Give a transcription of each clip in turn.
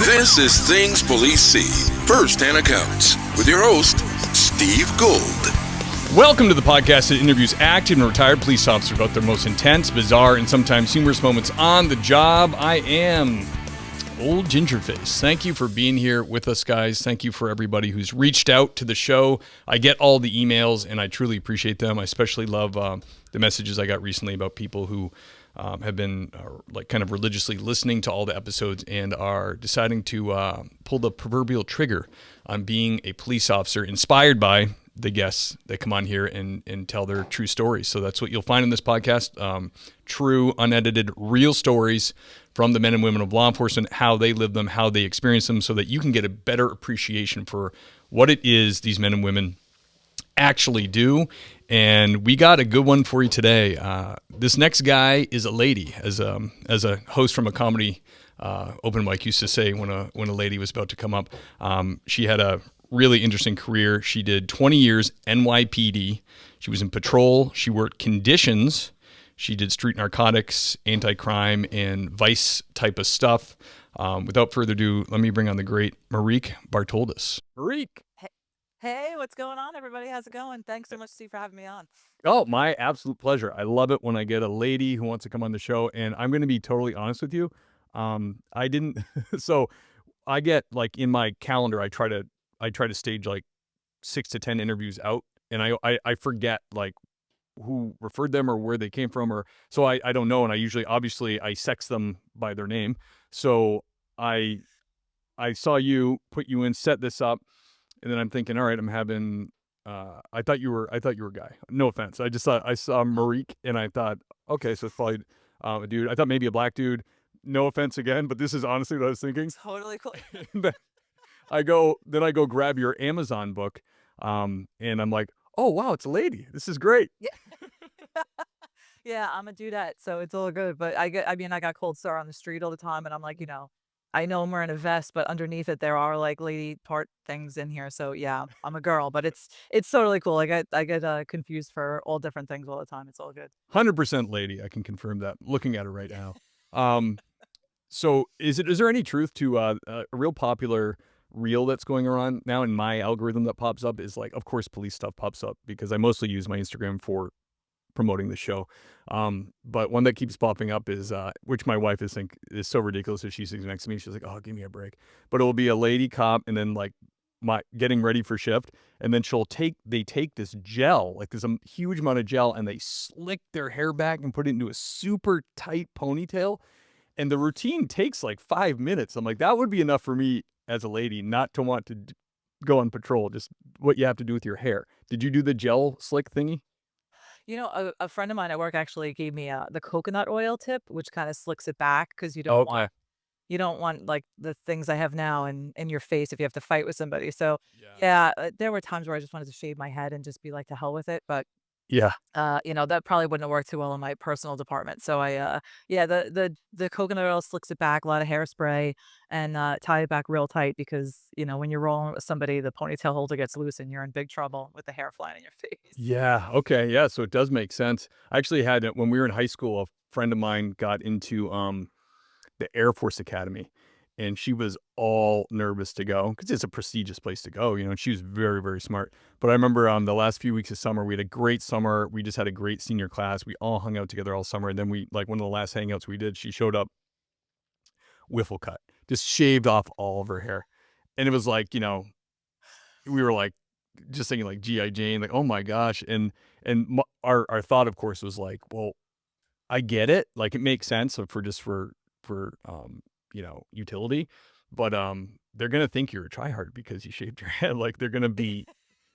This is Things Police See, First-Hand Accounts, with your host, Steve Gold. Welcome to the podcast that interviews active and retired police officers about their most intense, bizarre, and sometimes humorous moments on the job. I am Old Gingerface. Thank you for being here with us, guys. Thank you for everybody who's reached out to the show. I get all the emails, and I truly appreciate them. I especially love the messages I got recently about people who have been kind of religiously listening to all the episodes and are deciding to pull the proverbial trigger on being a police officer, inspired by the guests that come on here and tell their true stories. So that's what you'll find in this podcast. True, unedited, real stories from the men and women of law enforcement, how they live them, how they experience them, so that you can get a better appreciation for what it is these men and women actually do. And we got a good one for you today. This next guy is a lady, as a host from a comedy open mic used to say when a lady was about to come up. She had a really interesting career. She did 20 years NYPD. She was in patrol. She worked conditions. She did street narcotics, anti-crime, and vice type of stuff. Without further ado, let me bring on the great Marique Bartoldas. Marique. Hey, what's going on, everybody? How's it going? Thanks so much, Steve, for having me on. Oh, my absolute pleasure. I love it when I get a lady who wants to come on the show, and I'm going to be totally honest with you. I didn't, so I get like in my calendar, I try to stage like 6 to 10 interviews out, and I forget like who referred them or where they came from, or so I don't know, and I usually obviously I sex them by their name. So I saw you, put you in, set this up. And then I'm thinking, all right, I'm having, I thought you were a guy. No offense. I saw Marique and I thought, okay, so it's probably a dude. I thought maybe a black dude. No offense again, but this is honestly what I was thinking. Totally cool. Then I go grab your Amazon book. And I'm like, oh, wow, it's a lady. This is great. Yeah. Yeah, I'm a dudette, so it's all good. But I got cold sore on the street all the time, and I'm like, I know I'm wearing a vest, but underneath it there are like lady part things in here. So yeah, I'm a girl, but it's totally cool. I get confused for all different things all the time. It's all good. 100% lady. I can confirm that. Looking at her right now. So is there any truth to a real popular reel that's going around now in my algorithm that pops up is like, of course, police stuff pops up because I mostly use my Instagram for promoting the show. But one that keeps popping up is, which my wife is so ridiculous if she sits next to me. She's like, oh, give me a break. But it'll be a lady cop and then like getting ready for shift. And then they take this gel, like there's a huge amount of gel, and they slick their hair back and put it into a super tight ponytail. And the routine takes like 5 minutes. I'm like, that would be enough for me as a lady not to want to go on patrol, just what you have to do with your hair. Did you do the gel slick thingy? A friend of mine at work actually gave me the coconut oil tip, which kind of slicks it back because you Okay. don't want like the things I have now in your face if you have to fight with somebody. So Yeah. yeah, there were times where I just wanted to shave my head and just be like to hell with it. But Yeah. that probably wouldn't have worked too well in my personal department. So the coconut oil slicks it back, a lot of hairspray, and tie it back real tight because, when you're rolling with somebody, the ponytail holder gets loose and you're in big trouble with the hair flying in your face. Yeah. Okay. Yeah. So it does make sense. I actually had it when we were in high school. A friend of mine got into the Air Force Academy, and she was all nervous to go because it's a prestigious place to go, and she was very, very smart. But I remember the last few weeks of summer, we had a great summer. We just had a great senior class. We all hung out together all summer. And then one of the last hangouts we did, she showed up wiffle cut, just shaved off all of her hair. And it was like, we were like, just thinking like G.I. Jane, like, oh my gosh. And our thought, of course, was like, well, I get it. Like, it makes sense for utility, but they're going to think you're a tryhard because you shaved your head. Like, they're going to be,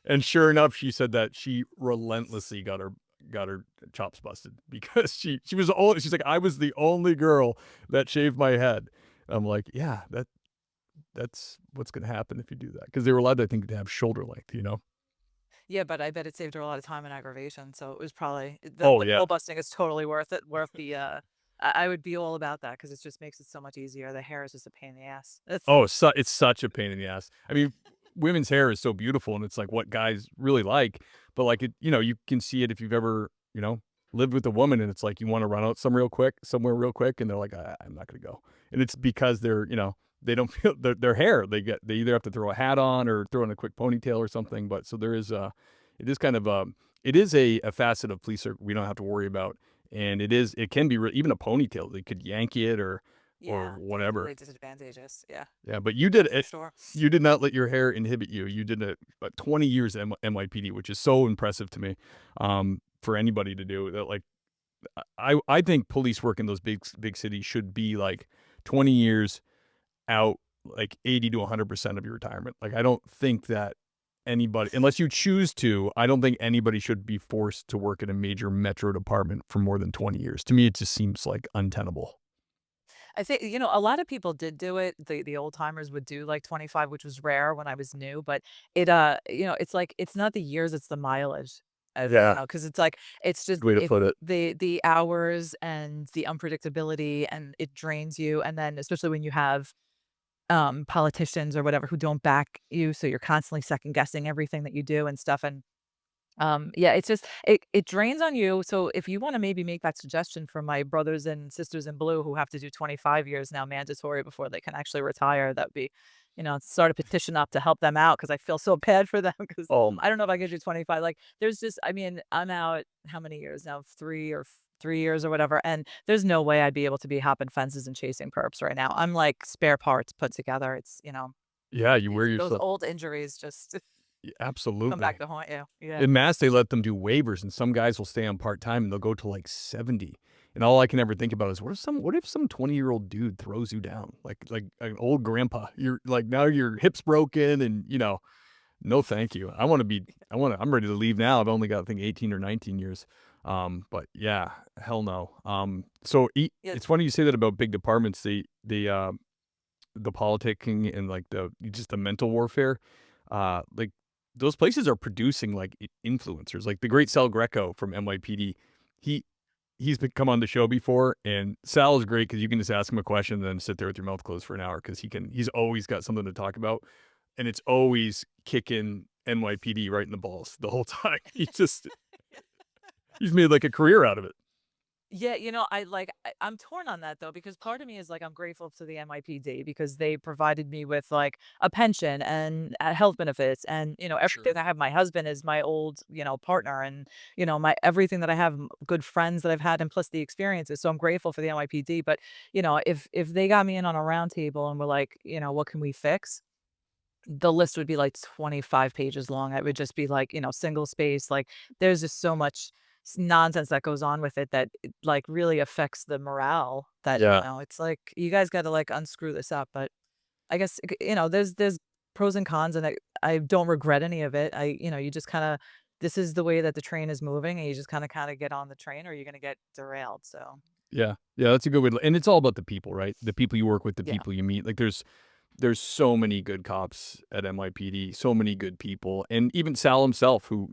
and sure enough, she said that she relentlessly got her chops busted because she's like, I was the only girl that shaved my head. I'm like, yeah, that's what's going to happen if you do that. Cause they were allowed, I think, to have shoulder length, Yeah, but I bet it saved her a lot of time and aggravation. So it was probably Oh the yeah. pill busting is totally worth it. Worth the I would be all about that because it just makes it so much easier. The hair is just a pain in the ass. Oh, it's such a pain in the ass. I mean, women's hair is so beautiful and it's like what guys really like, but like you can see it if you've ever, lived with a woman and it's like you want to run out somewhere real quick and they're like, I'm not going to go. And it's because they don't feel their hair. They either have to throw a hat on or throw in a quick ponytail or something. But so there is it is kind of it is a facet of police that we don't have to worry about, and it can be even a ponytail. They could yank it or Yeah, it can be whatever. really disadvantageous. Yeah, Yeah, but you did for it. sure. You did not let your hair inhibit you. You did it 20 years at NYPD, which is so impressive to me. For anybody to do that, like I think police work in those big cities should be like 20 years out, like 80 to 100% of your retirement. Like I don't think that anybody, unless you choose to, I don't think anybody should be forced to work in a major metro department for more than 20 years. To me, it just seems like untenable. I think, a lot of people did do it. The old timers would do like 25, which was rare when I was new, but it's like it's not the years, it's the mileage. Yeah, Because it's like it's just good way to if put it. the hours and the unpredictability and it drains you, and then especially when you have politicians or whatever who don't back you, so you're constantly second guessing everything that you do and stuff. And yeah, it's just it drains on you. So if you want to maybe make that suggestion for my brothers and sisters in blue who have to do 25 years now mandatory before they can actually retire, that would be, start a petition up to help them out because I feel so bad for them because Um, I don't know if I could do 25. Like there's just, I mean, I'm out how many years now? 3 years or whatever. And there's no way I'd be able to be hopping fences and chasing perps right now. I'm like spare parts put together. It's, yeah, you wear those yourself. old injuries just come back Absolutely. to haunt you. Yeah. In Mass, they let them do waivers, and some guys will stay on part-time, and they'll go to, like, 70, and all I can ever think about is what if some 20-year-old dude throws you down? Like an old grandpa. You're like, now your hip's broken and, no thank you. I'm ready to leave now. I've only got, I think, 18 or 19 years. But yeah, hell no. So Yeah. it's funny you say that about big departments, the politicking and, like, the mental warfare. Like, those places are producing, like, influencers, like, the great Sal Greco from NYPD, he he's been come on the show before, and Sal is great because you can just ask him a question and then sit there with your mouth closed for an hour because he's always got something to talk about, and it's always kicking NYPD right in the balls the whole time. He's made, like, a career out of it. Yeah, I'm torn on that though because part of me is like I'm grateful to the NYPD because they provided me with like a pension and health benefits and everything Sure. I have. My husband is my old partner and my everything that I have, good friends that I've had, and plus the experiences. So I'm grateful for the NYPD. But if they got me in on a round table and were like, what can we fix? The list would be like 25 pages long. It would just be like, single space. Like there's just so much nonsense that goes on with it that it, like really affects the morale that, Yeah. it's like you guys got to like unscrew this up. But I guess, there's pros and cons and I don't regret any of it. You just kind of, this is the way that the train is moving and you just kind of get on the train or you're going to get derailed. So Yeah. Yeah, that's a good way to and it's all about the people, right? The people you work with, the yeah. people you meet. Like, there's so many good cops at NYPD, so many good people, and even Sal himself, who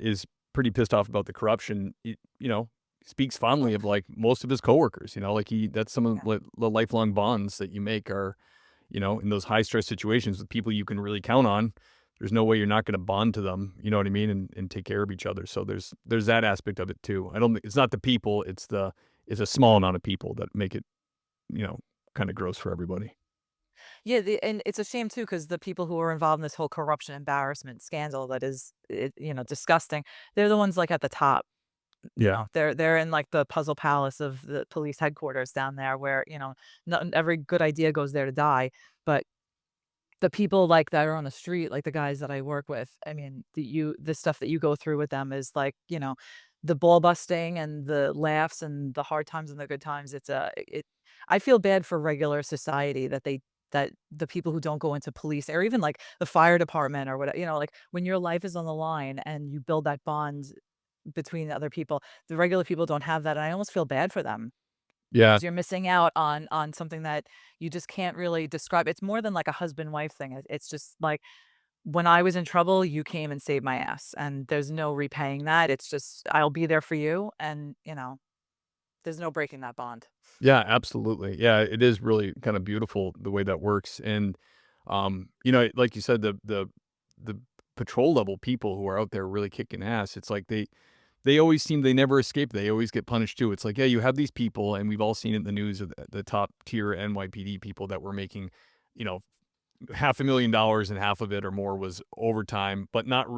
is pretty pissed off about the corruption. Speaks fondly of like most of his coworkers. Like that's some of Yeah. the lifelong bonds that you make are in those high stress situations with people you can really count on. There's no way you're not going to bond to them. You know what I mean, and take care of each other. So there's that aspect of it too. I don't think it's not the people. It's a small amount of people that make it kind of gross for everybody. Yeah, and it's a shame too because the people who are involved in this whole corruption, embarrassment, scandal that is, disgusting. They're the ones like at the top. Yeah. They're in like the puzzle palace of the police headquarters down there, where not every good idea goes there to die. But the people like that are on the street, like the guys that I work with, I mean, the stuff that you go through with them is like, the ball busting and the laughs and the hard times and the good times. I feel bad for regular society that the people who don't go into police or even like the fire department or whatever, like when your life is on the line and you build that bond between other people, the regular people don't have that. And I almost feel bad for them Yeah. 'cause you're missing out on something that you just can't really describe. It's more than like a husband-wife thing. It's just like, when I was in trouble, you came and saved my ass, and there's no repaying that. It's just, I'll be there for you, and, there's no breaking that bond. Yeah, absolutely. Yeah, it is really kind of beautiful the way that works. And like you said, the patrol level people who are out there really kicking ass, it's like they always seem they never escape. They always get punished too. It's like, yeah, you have these people, and we've all seen it in the news of the top tier NYPD people that were making, you know, $500,000 and half of it or more was overtime, but not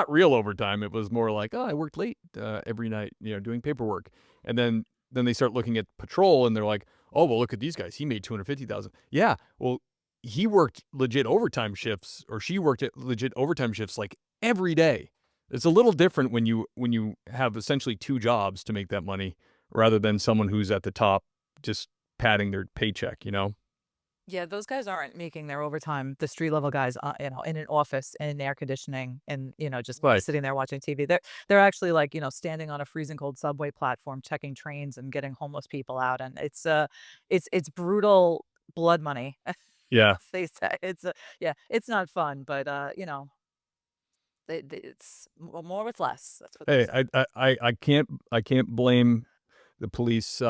real overtime. It was more like, oh, I worked late every night, doing paperwork, and then they start looking at patrol and they're like, oh, well, look at these guys. He made 250,000. Yeah, well, he worked legit overtime shifts, or she worked at legit overtime shifts like every day. It's a little different when you have essentially two jobs to make that money, rather than someone who's at the top just padding their paycheck. Yeah, those guys aren't making their overtime. The street level guys, in an office in air conditioning and just Right. sitting there watching TV. They're actually like standing on a freezing cold subway platform, checking trains and getting homeless people out, and it's brutal blood money. Yeah. As they say, yeah, it's not fun, but it's more with less. That's what they Hey, say. I can't blame the police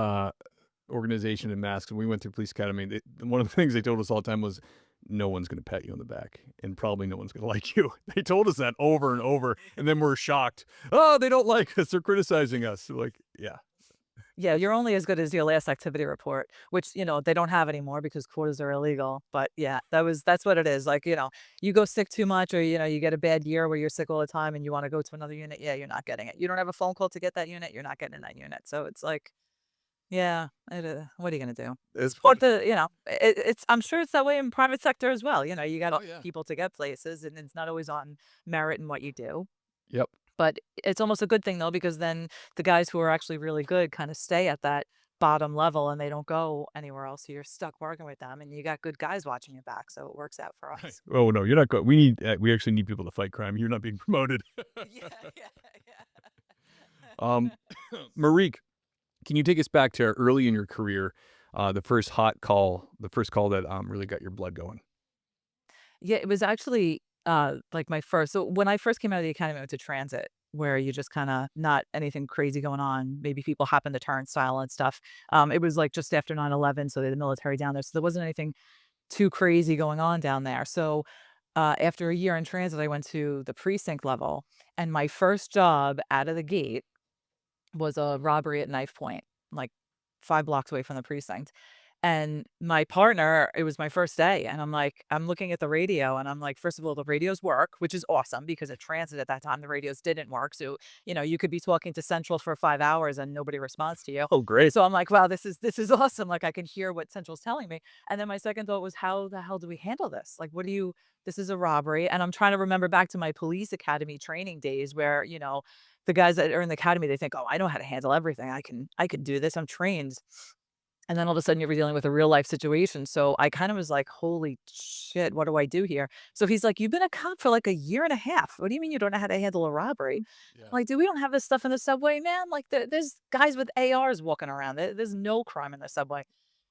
organization in masks. When we went through police academy, one of the things they told us all the time was, no one's going to pat you on the back, and probably no one's going to like you. They told us that over and over, and then we're shocked. Oh, they don't like us. They're criticizing us. Like, yeah. Yeah, you're only as good as your last activity report, which, they don't have anymore because quotas are illegal. But yeah, that's what it is. Like, you go sick too much, or, you get a bad year where you're sick all the time and you want to go to another unit. Yeah, you're not getting it. You don't have a phone call to get that unit. You're not getting in that unit. So it's like, yeah, what are you going to do? It's Support I'm sure it's that way in private sector as well. You got Oh, yeah. people to get places, and it's not always on merit and what you do. Yep. But it's almost a good thing though, because then the guys who are actually really good kind of stay at that bottom level and they don't go anywhere else. So you're stuck working with them and you got good guys watching your back. So it works out for Right. us. Oh no, you're not going. We actually need people to fight crime. You're not being promoted. Yeah, yeah, yeah. um, Marique, can you take us back to early in your career, the first call that really got your blood going? Yeah, it was actually like my first. So when I first came out of the academy, I went to transit, where you just kind of not anything crazy going on. Maybe people happen to turnstile and stuff. It was like just after 9/11, so they had the military down there. So there wasn't anything too crazy going on down there. So after a year in transit, I went to the precinct level, and my first job out of the gate was a robbery at knife point, like 5 blocks away from the precinct. And my partner, it was my first day, and I'm looking at the radio, and I'm like, first of all, the radios work, which is awesome because at transit at that time, the radios didn't work. So, you could be talking to Central for 5 hours and nobody responds to you. Oh, great. So I'm like, wow, this is awesome. Like I can hear what Central's telling me. And then my second thought was, how the hell do we handle this? Like, this is a robbery. And I'm trying to remember back to my police academy training days where, the guys that are in the academy, they think, oh, I know how to handle everything. I can do this. I'm trained. And then all of a sudden you're dealing with a real life situation. So I kind of was like, holy shit, what do I do here? So he's like, you've been a cop for like a year and a half. What do you mean you don't know how to handle a robbery? Yeah. I'm like, dude, we don't have this stuff in the subway, man. Like there's guys with ARs walking around. There's no crime in the subway.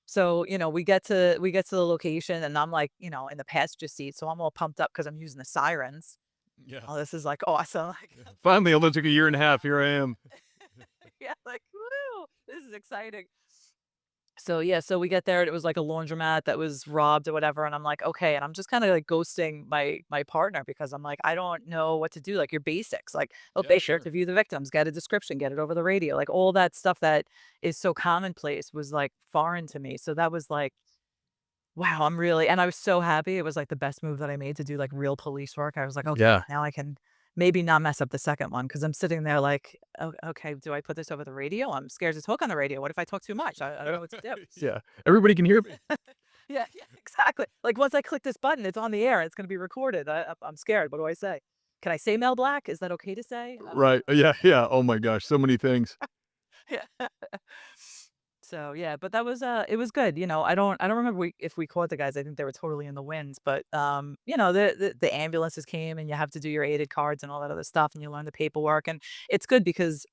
So, we get to the location and I'm like, in the passenger seat. So I'm all pumped up because I'm using the sirens. Yeah. Oh, this is like awesome. Like, Finally, it only took a year and a half. Here I am. yeah, like, woo, this is exciting. So yeah, so we get there and it was like a laundromat that was robbed or whatever, and I'm like, okay, and I'm just kind of like ghosting my partner because I'm like, I don't know what to do. Like your basics, like Yeah, okay, sure, sure. to view the victims, get a description, get it over the radio, like all that stuff that is so commonplace was like foreign to me. So that was like, wow, and I was so happy. It was like the best move that I made to do like real police work. I was like, okay, Yeah. now I can maybe not mess up the second one because I'm sitting there like, oh, okay, do I put this over the radio? I'm scared to talk on the radio. What if I talk too much? I don't know what to do. Yeah. Everybody can hear me. Yeah, yeah, exactly. Like once I click this button, it's on the air. It's going to be recorded. I'm scared. What do I say? Can I say Mel Black? Is that okay to say? I don't Right. know. Yeah. Yeah. Oh my gosh. So many things. Yeah. So yeah, but that was it was good. I don't remember if we caught the guys. I think they were totally in the winds, but the ambulances came and you have to do your aided cards and all that other stuff and you learn the paperwork and it's good because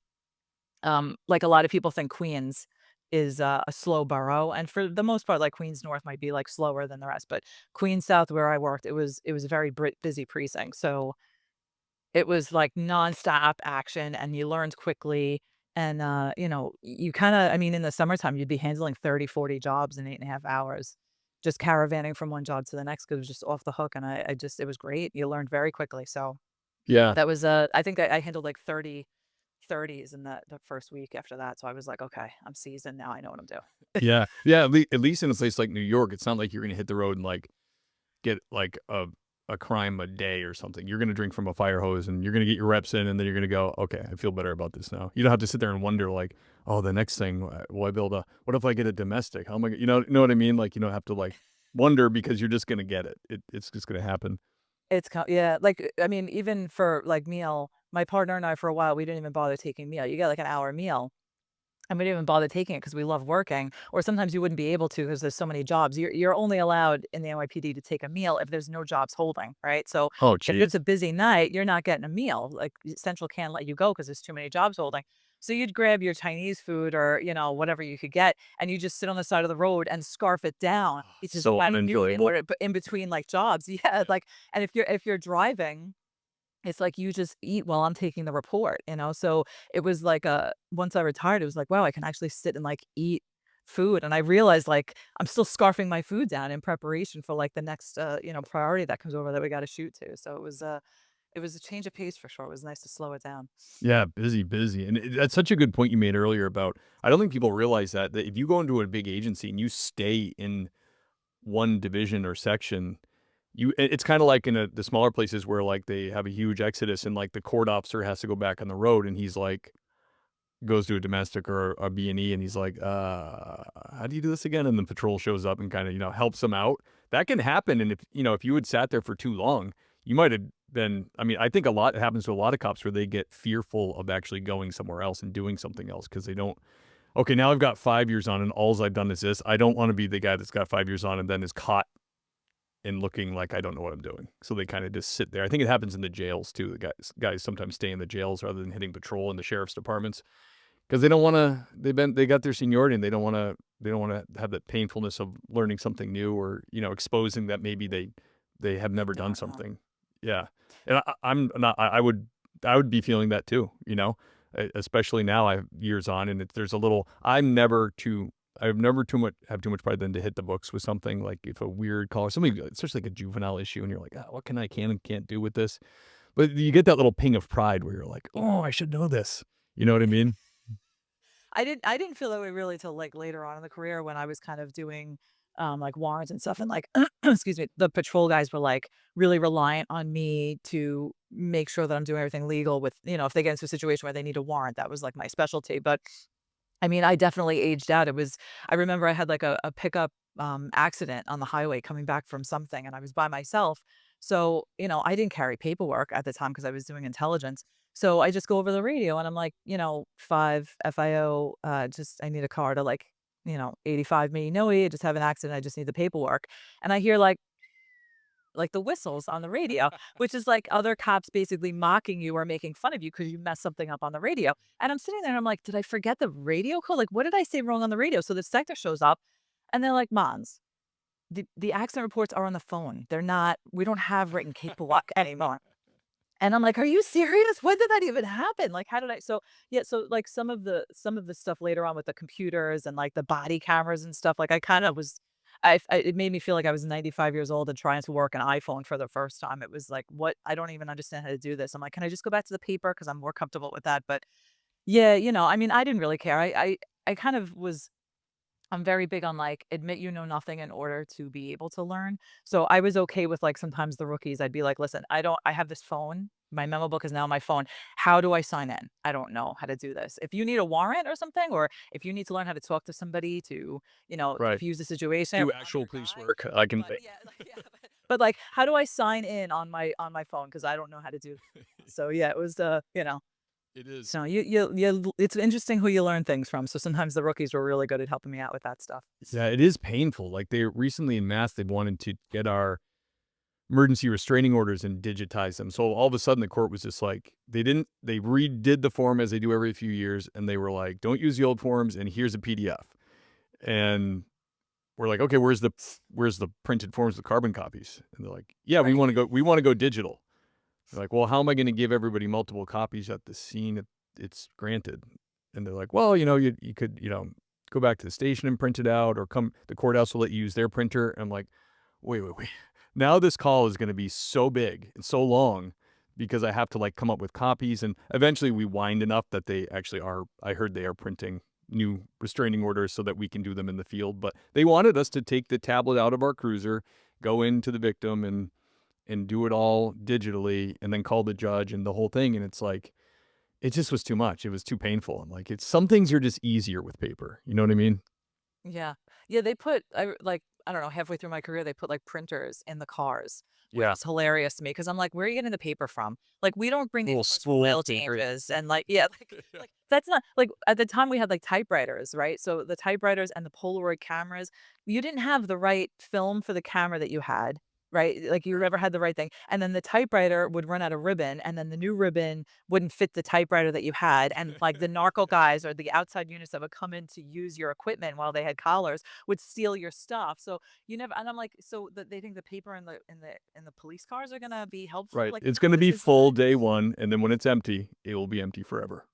like a lot of people think Queens is a slow borough and for the most part like Queens North might be like slower than the rest, but Queens South where I worked it was a very busy precinct. So it was like nonstop action and you learned quickly. And, you kind of, I mean, in the summertime, you'd be handling 30, 40 jobs in 8.5 hours, just caravanning from one job to the next because it was just off the hook. And it was great. You learned very quickly. So Yeah. that was, I think I handled like 30s in the first week after that. So I was like, okay, I'm seasoned now. I know what I'm doing. Yeah. Yeah. At least in a place like New York, it's not like you're going to hit the road and like get like a crime a day or something. You're going to drink from a fire hose and you're going to get your reps in, and then you're going to go, okay, I feel better about this now. You don't have to sit there and wonder like, oh, the next thing, will I build what if I get a domestic? How am I, know what I mean? Like, you don't have to like wonder because you're just going to get it. It's just going to happen. Yeah, like, I mean, even for like meal, my partner and I, for a while, we didn't even bother taking meal. You get like an hour meal. And we didn't even bother taking it because we love working, or sometimes you wouldn't be able to because there's so many jobs. You're only allowed in the NYPD to take a meal if there's no jobs holding, right? So Oh, if geez. it's a busy night, you're not getting a meal. Like Central can't let you go because there's too many jobs holding. So you'd grab your Chinese food or whatever you could get, and you just sit on the side of the road and scarf it down. It's just So unenjoyable. in between like jobs, yeah. Like, and if you're driving, it's like you just eat while I'm taking the report. So it was like once I retired, it was like, wow, I can actually sit and like eat food. And I realized like I'm still scarfing my food down in preparation for like the next priority that comes over that we got to shoot to. So it was a change of pace for sure. It was nice to slow it down. Yeah, busy, busy. And that's such a good point you made earlier about, I don't think people realize that if you go into a big agency and you stay in one division or section, it's kind of like in the smaller places where like they have a huge exodus and like the court officer has to go back on the road and he's like, goes to a domestic or a B&E and he's like, how do you do this again? And the patrol shows up and kind of, helps them out. That can happen. And if you had sat there for too long, you might have been, I mean, I think it happens to a lot of cops where they get fearful of actually going somewhere else and doing something else because they don't, okay, now I've got 5 years on and all I've done is this. I don't want to be the guy that's got 5 years on and then is caught and looking like I don't know what I'm doing. So they kind of just sit there. I think it happens in the jails too. The guys sometimes stay in the jails rather than hitting patrol in the sheriff's departments because they don't want to. They got their seniority and they don't want to have that painfulness of learning something new or exposing that maybe they have never done Don't know. something. Yeah, and I'm not. I would be feeling that too. Especially now I have years on and there's a little. I've never have too much pride than to hit the books with something like if a weird call or something, especially like a juvenile issue, and you're like, what can and can't do with this? But you get that little ping of pride where you're like, oh, I should know this. You know what I mean? I didn't feel that way really till like later on in the career when I was kind of doing like warrants and stuff and like excuse me, the patrol guys were like really reliant on me to make sure that I'm doing everything legal with, if they get into a situation where they need a warrant, that was like my specialty. But I mean, I definitely aged out. I remember I had like a pickup accident on the highway coming back from something, and I was by myself. So, I didn't carry paperwork at the time because I was doing intelligence. So I just go over the radio and I'm like, 5 FIO, just I need a car to like, 85 me. No, I just have an accident. I just need the paperwork. And I hear like the whistles on the radio, which is like other cops basically mocking you or making fun of you because you messed something up on the radio. And I'm sitting there and I'm like, did I forget the radio code? Like, what did I say wrong on the radio? So the detective shows up and they're like, Mons, the accident reports are on the phone. They're not, we don't have written paperwork anymore. And I'm like, "Are you serious? When did that even happen? Like, how did I?" So yeah, so like some of the stuff later on with the computers and like the body cameras and stuff. Like, I kind of was, it made me feel like I was 95 years old and trying to work an iPhone for the first time. It was like, what? I don't even understand how to do this. I'm like, can I just go back to the paper because I'm more comfortable with that? But yeah, I mean, I didn't really care. I kind of was. I'm very big on like admit you know nothing in order to be able to learn. So I was okay with like sometimes the rookies. I'd be like, listen, I have this phone. My memo book is now on my phone. How do I sign in? I don't know how to do this. If you need a warrant or something, or if you need to learn how to talk to somebody to, Right. diffuse the situation, Do run actual or police die. work. I can. But yeah, but like, how do I sign in on my phone? Because I don't know how to do. So yeah, it was It is. so it's interesting who you learn things from. So sometimes the rookies were really good at helping me out with that stuff. Yeah, it is painful. Like they recently in mass, they wanted to get our emergency restraining orders and digitize them. So all of a sudden the court was just like, they redid the form as they do every few years. And they were like, don't use the old forms. And here's a PDF. And we're like, okay, where's the printed forms with carbon copies? And they're like, yeah, we Right. want to go digital. They're like, well, how am I going to give everybody multiple copies at the scene it's granted? And they're like, well, you could, go back to the station and print it out or the courthouse will let you use their printer. And I'm like, wait. Now this call is going to be so big and so long because I have to like come up with copies, and eventually we whined enough that they actually are. I heard they are printing new restraining orders so that we can do them in the field. But they wanted us to take the tablet out of our cruiser, go into the victim, and do it all digitally, and then call the judge and the whole thing. And it's like it just was too much. It was too painful. I'm like, it's some things are just easier with paper. You know what I mean? Yeah. Yeah, they put I don't know, halfway through my career, they put, like, printers in the cars, which Yeah. is hilarious to me because 'cause I'm like, "Where are you getting the paper from?" Like, we don't bring these Little cars for spool oil paper. changes and, like yeah, Yeah. that's not like, at the time, we had, like, typewriters, right? So, the typewriters and the Polaroid cameras, you didn't have the right film for the camera that you had, right? Like, you Right. never had the right thing, and then the typewriter would run out of ribbon, and then the new ribbon wouldn't fit the typewriter that you had, and, like, the narco guys or the outside units that would come in to use your equipment while they had collars would steal your stuff. So you never and I'm like, so they think the paper in the police cars are gonna be helpful? Right. Like, It's no, going to this be is not. full day one, and then when it's empty, it will be empty forever.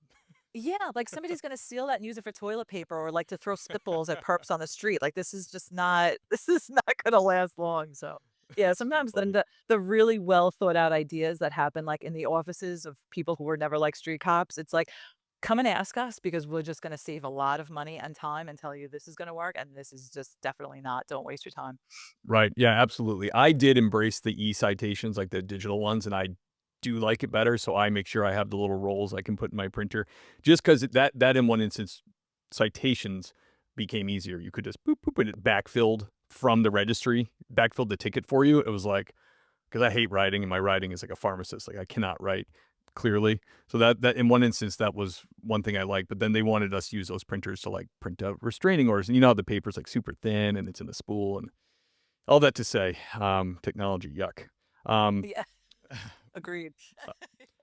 Yeah, like somebody's gonna steal that and use it for toilet paper or like to throw spitballs at perps on the street. Like this is just not this is not gonna last long. So yeah, Too sometimes then funny. the really well thought out ideas that happen like in the offices of people who were never like street cops, it's like, come and ask us because we're just gonna save a lot of money and time and tell you this is gonna work and this is just definitely not. Don't waste your time. Right. Yeah, absolutely. I did embrace the e-citations, like the digital ones, and I do like it better. So I make sure I have the little rolls I can put in my printer, just because that in one instance, citations became easier. You could just boop boop and it backfilled from the registry, backfilled the ticket for you. It was like because I hate writing, and my writing is like a pharmacist. Like I cannot write clearly. So that in one instance, that was one thing I liked. But then they wanted us to use those printers to like print out restraining orders, and you know how the paper's like super thin and it's in the spool and all that to say, technology, yuck. Um, Yeah, agreed.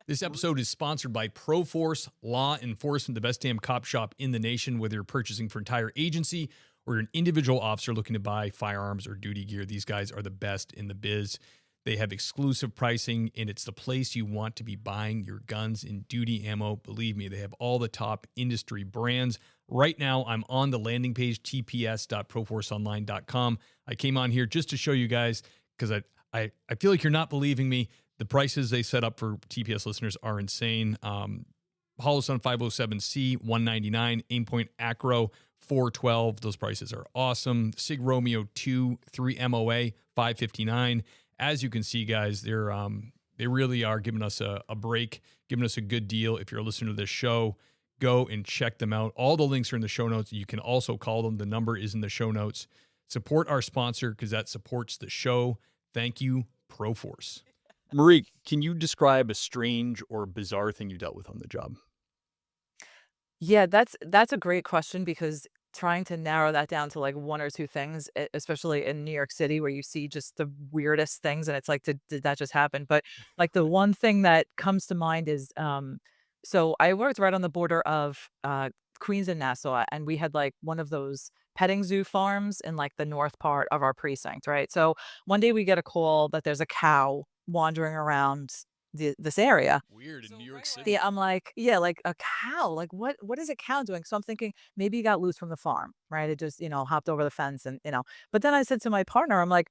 This episode is sponsored by Proforce Law Enforcement, the best damn cop shop in the nation. Whether you're purchasing for entire agency or you're an individual officer looking to buy firearms or duty gear, these guys are the best in the biz. They have exclusive pricing, and it's the place you want to be buying your guns and duty ammo. Believe me, they have all the top industry brands. Right now, I'm on the landing page, tps.proforceonline.com. I came on here just to show you guys because I feel like you're not believing me. The prices they set up for TPS listeners are insane. Holosun 507C, $199. Aimpoint Acro, $412. Those prices are awesome. Sig Romeo 2, 3 MOA, $559. As you can see, guys, they really are giving us a break, giving us a good deal. If you're listening to this show, go and check them out. All the links are in the show notes. You can also call them. The number is in the show notes. Support our sponsor because that supports the show. Thank you, Proforce. Marie, can you describe a strange or bizarre thing you dealt with on the job? Yeah, that's a great question because trying to narrow that down to like one or two things, especially in New York City where you see just the weirdest things and it's like, did that just happen? But like the one thing that comes to mind is, so I worked right on the border of Queens and Nassau, and we had like one of those petting zoo farms in like the north part of our precinct, right? So one day we get a call that there's a cow wandering around this area. Weird in New York Yeah, City. I'm like, yeah, like a cow. Like what is a cow doing? So I'm thinking maybe he got loose from the farm, right? It just, hopped over the fence and. But then I said to my partner, I'm like,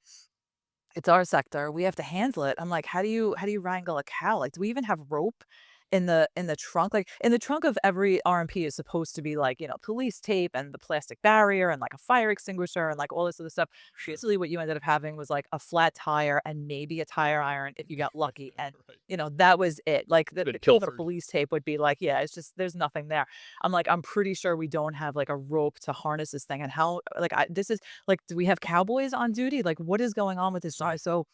it's our sector. We have to handle it. I'm like, how do you wrangle a cow? Like, do we even have rope in the trunk? Like in the trunk of every RMP is supposed to be like, police tape and the plastic barrier and like a fire extinguisher and like all this other stuff. Sure. Basically what you ended up having was like a flat tire and maybe a tire iron if you got lucky. And Right. that was it. Like the Been people with the pilfered. police tape would be like, yeah, it's just there's nothing there. I'm like, I'm pretty sure we don't have like a rope to harness this thing. And how like this is like, do we have cowboys on duty? Like, what is going on with this? So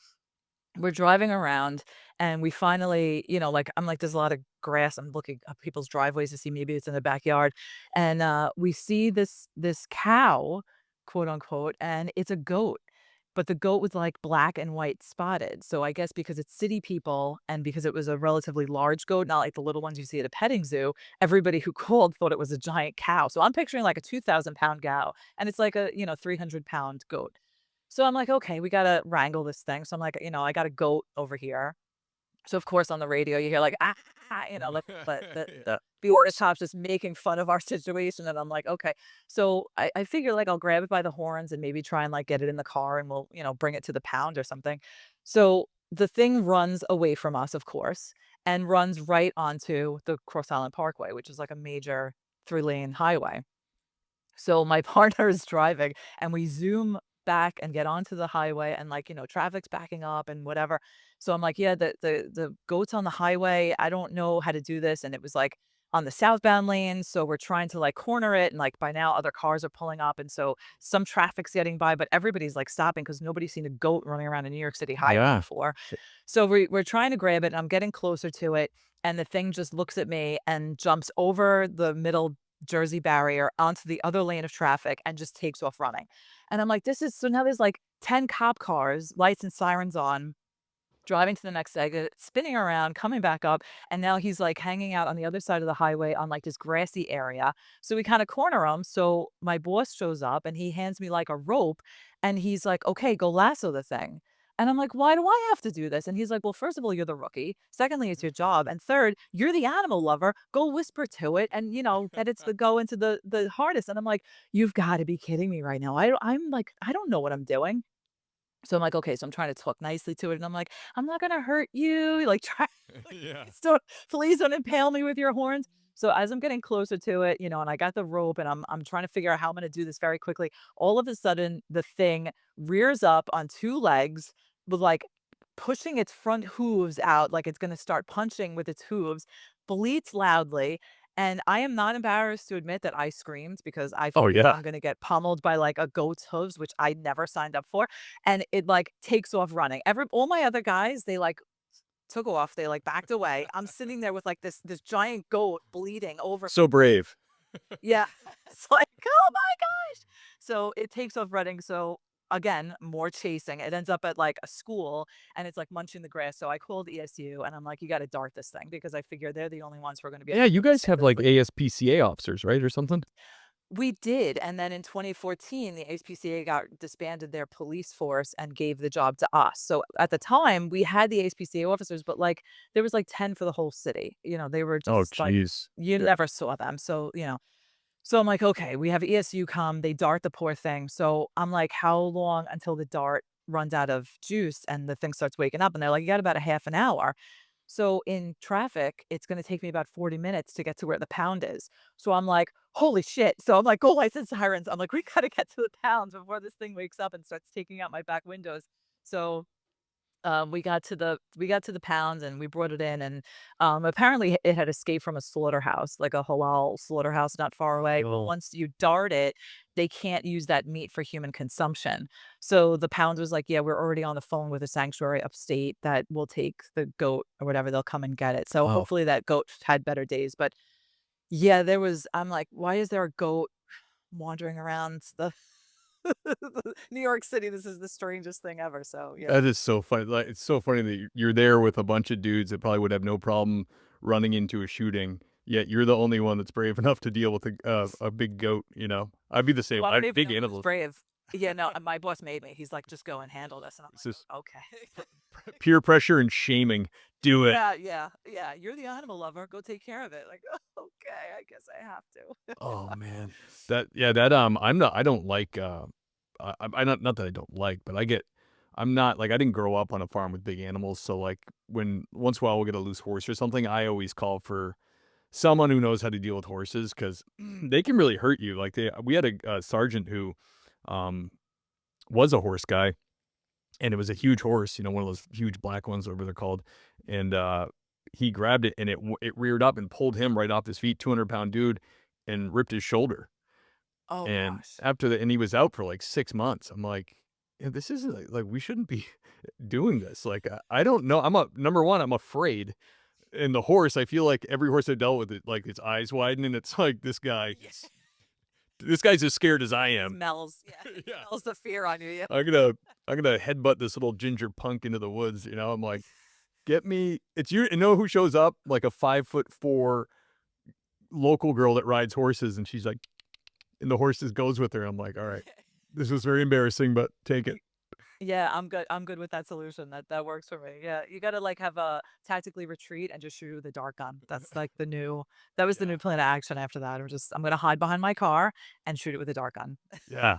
we're driving around and we finally, like I'm like, there's a lot of grass. I'm looking up people's driveways to see maybe it's in the backyard. And we see this cow, quote unquote, and it's a goat. But the goat was like black and white spotted. So I guess because it's city people and because it was a relatively large goat, not like the little ones you see at a petting zoo, everybody who called thought it was a giant cow. So I'm picturing like a 2,000-pound cow and it's like a, 300-pound goat. So I'm like, okay, we gotta wrangle this thing. So I'm like, I got a goat over here. So of course on the radio you hear like like but the Yeah. the order top's just making fun of our situation and I'm like, okay. So I figure like I'll grab it by the horns and maybe try and like get it in the car and we'll, bring it to the pound or something. So the thing runs away from us, of course, and runs right onto the Cross Island Parkway, which is like a major 3-lane highway. So my partner is driving and we zoom back and get onto the highway and like, traffic's backing up and whatever. So I'm like, yeah, the goat's on the highway. I don't know how to do this. And it was like on the southbound lane. So we're trying to like corner it. And like by now other cars are pulling up. And so some traffic's getting by, but everybody's like stopping because nobody's seen a goat running around a New York City highway Yeah. before. So we're trying to grab it and I'm getting closer to it. And the thing just looks at me and jumps over the middle Jersey barrier onto the other lane of traffic and just takes off running. And I'm like, this is so now there's like 10 cop cars, lights and sirens on, driving to the next exit, spinning around, coming back up, and now he's like hanging out on the other side of the highway on like this grassy area. So we kind of corner him. So my boss shows up and he hands me like a rope and he's like, okay, go lasso the thing. And I'm like, why do I have to do this? And he's like, well, first of all, you're the rookie. Secondly, it's your job. And third, you're the animal lover. Go whisper to it and, that it's the go into the hardest. And I'm like, you've got to be kidding me right now. I'm like, I don't know what I'm doing. So I'm like, okay, so I'm trying to talk nicely to it, and I'm like, "I'm not gonna hurt you." Like, try like, Yeah. please don't impale me with your horns. So as I'm getting closer to it, and I got the rope, and I'm trying to figure out how I'm gonna do this very quickly. All of a sudden, the thing rears up on 2 legs with, like, pushing its front hooves out like it's gonna start punching with its hooves, bleats loudly, and I am not embarrassed to admit that I screamed because I Oh, figured yeah. I'm gonna get pummeled by, like, a goat's hooves, which I never signed up for, and it, like, takes off running. Every all my other guys, they, like, took off, they, like, backed away. I'm sitting there with, like, this giant goat bleeding over. So brave. Yeah. It's like, "Oh my gosh." So it takes off running, so again, more chasing. It ends up at, like, a school, and it's, like, munching the grass, so I called ESU, and I'm like, "You gotta dart this thing," because I figure they're the only ones who are gonna be able Yeah, you to guys have, like, safely. ASPCA officers, right, or something? We did, and then in 2014, the HPCA got disbanded their police force and gave the job to us. So at the time, we had the HPCA officers, but like there was like 10 for the whole city. They were Oh, just like jeez. you never saw them. So I'm like, okay, we have ESU come, they dart the poor thing. So I'm like, how long until the dart runs out of juice and the thing starts waking up? And they're like, you got about a half an hour. So in traffic, it's gonna take me about 40 minutes to get to where the pound is. So I'm like, "Holy shit." So I'm like, "Go lights sirens." I'm like, "We gotta get to the pound before this thing wakes up and starts taking out my back windows." So we got to the pounds and we brought it in and apparently it had escaped from a slaughterhouse, like a halal slaughterhouse not far away. But Oh. once you dart it, they can't use that meat for human consumption. So the pound was like, yeah, we're already on the phone with a sanctuary upstate that will take the goat or whatever. They'll come and get it. So Oh. hopefully that goat had better days. But yeah, I'm like, why is there a goat wandering around the New York City? This is the strangest thing ever. So yeah. That is so funny. Like, it's so funny that you're there with a bunch of dudes that probably would have no problem running into a shooting, yet you're the only one that's brave enough to deal with a big goat, you know? I'd be the same. Well, I don't even Big know who's animals. brave. Yeah, no, my boss made me. He's like, "Just go and handle this," and I'm It's just like, "Okay." peer pressure and shaming. Do it. Yeah, yeah, yeah. You're the animal lover. Go take care of it. Like, okay, I guess I have to. Oh man. I don't like I not that I don't like, but I'm not like I didn't grow up on a farm with big animals, so like when once in a while we'll get a loose horse or something, I always call for someone who knows how to deal with horses because they can really hurt you. Like we had a sergeant who um was a horse guy, and it was a huge horse, one of those huge black ones, whatever they're called, and he grabbed it and it reared up and pulled him right off his feet, 200-pound dude, and ripped his shoulder. Oh And gosh. after that, and he was out for like 6 months. I'm like, yeah, this isn't like we shouldn't be doing this. Like I don't know. Number one, I'm afraid. And the horse, I feel like every horse I dealt with, it like its eyes widen, and it's like Yes. this guy's as scared as I He am. smells. Yeah, he Yeah. smells the fear on you. Yeah. I'm gonna headbutt this little ginger punk into the woods. I'm like, get me. It's you. You know who shows up? Like a 5'4" local girl that rides horses, and she's like, and the horse just goes with her. I'm like, all right, this was very embarrassing, but take it. Yeah, I'm good. I'm good with that solution. That works for me. Yeah, you gotta like have a tactically retreat and just shoot with a dart gun. That's like the new. That was the Yeah. new plan of action. After that, I'm gonna hide behind my car and shoot it with a dart gun. Yeah.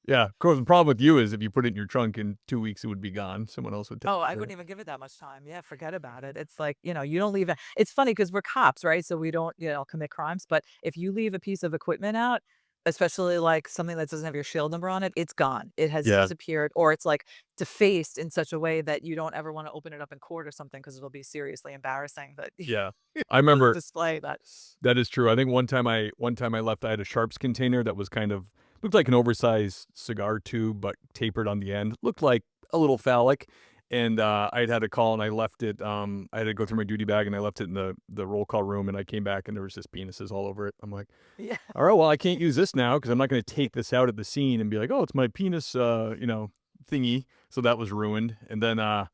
Yeah. Of course, the problem with you is if you put it in your trunk in 2 weeks, it would be gone. Someone else would take Oh, I it. wouldn't even give it that much time. Yeah, forget about it. It's like, you don't leave it. It's funny because we're cops, right? So we don't, commit crimes. But if you leave a piece of equipment out, especially like something that doesn't have your shield number on it, it's gone. It has Yeah. disappeared, or it's like defaced in such a way that you don't ever want to open it up in court or something because it'll be seriously embarrassing that Yeah. I you remember display that. that is true. I think one time I left, I had a Sharps container that was kind of looked like an oversized cigar tube, but tapered on the end. Looked like a little phallic. And I'd had a call and I left it. I had to go through my duty bag and I left it in the roll call room and I came back and there was just penises all over it. I'm like, Yeah. all right, well, I can't use this now because I'm not going to take this out at the scene and be like, oh, it's my penis, thingy. So that was ruined. And then I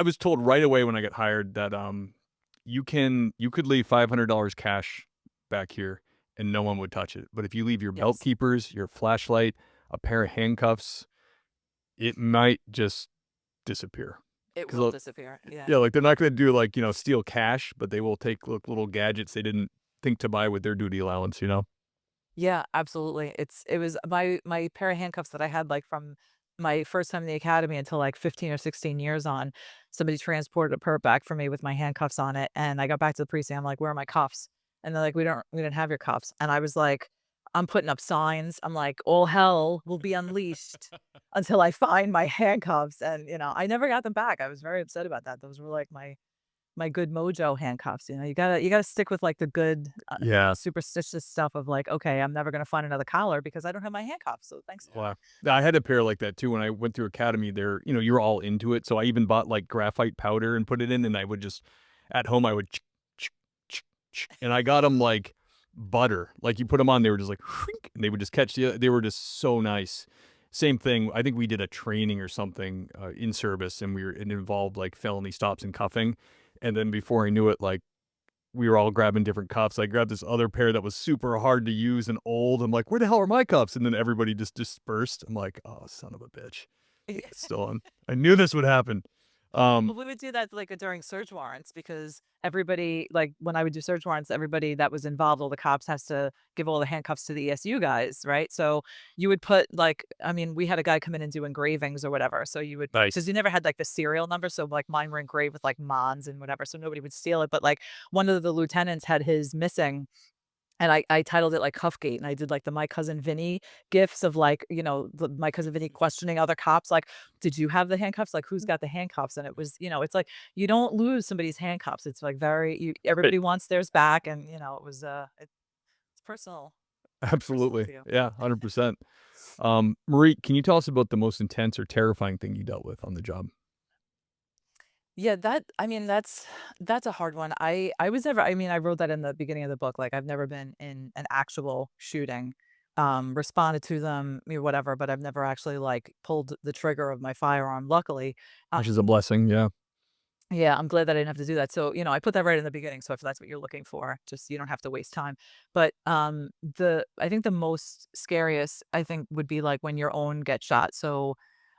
was told right away when I got hired that you could leave $500 cash back here and no one would touch it. But if you leave your belt Yes. keepers, your flashlight, a pair of handcuffs, it might just disappear. It 'Cause will they'll- disappear. Yeah. Yeah, like they're not going to do like, steal cash, but they will take little gadgets they didn't think to buy with their duty allowance. Yeah, absolutely. It was my pair of handcuffs that I had like from my first time in the academy until like 15 or 16 years on. Somebody transported a perp back for me with my handcuffs on it. And I got back to the precinct. I'm like, where are my cuffs? And they're like, we didn't have your cuffs. And I was like, I'm putting up signs. I'm like, all hell will be unleashed until I find my handcuffs. And I never got them back. I was very upset about that. Those were like my good mojo handcuffs. You gotta stick with like the good Yeah. superstitious stuff of like, okay, I'm never gonna find another collar because I don't have my handcuffs. So thanks. Wow. I had a pair like that too when I went through academy there, you're all into it. So I even bought like graphite powder and put it in and I would just at home I would and I got them like butter. Like you put them on, they were just like and they would just catch they were just so nice. Same thing. I think we did a training or something in service and it involved like felony stops and cuffing. And then before I knew it, like we were all grabbing different cuffs. I grabbed this other pair that was super hard to use and old. I'm like, where the hell are my cuffs? And then everybody just dispersed. I'm like, oh, son of a bitch. It's still on. I knew this would happen. Well, we would do that like during search warrants because everybody, like when I would do search warrants, everybody that was involved, all the cops has to give all the handcuffs to the ESU guys, right? So you would put like, I mean, we had a guy come in and do engravings or whatever. So you would, Nice. because you never had like the serial number. So like mine were engraved with like Mons and whatever. So nobody would steal it. But like one of the lieutenants had his missing. And I titled it like Cuffgate, and I did like the My Cousin Vinny gifs of like, My Cousin Vinny questioning other cops, like, did you have the handcuffs? Like, who's got the handcuffs? And it was, it's like you don't lose somebody's handcuffs. It's like everybody wants theirs back, and it was it's personal. Absolutely. to you. Yeah, 100%. Marie, can you tell us about the most intense or terrifying thing you dealt with on the job? Yeah, that's a hard one. I was never, I mean, I wrote that in the beginning of the book. Like I've never been in an actual shooting, responded to them, whatever, but I've never actually like pulled the trigger of my firearm, luckily. Which is a blessing. Yeah. Yeah, I'm glad that I didn't have to do that. So, I put that right in the beginning. So if that's what you're looking for, just you don't have to waste time. But I think the most scariest I think would be like when your own gets shot. So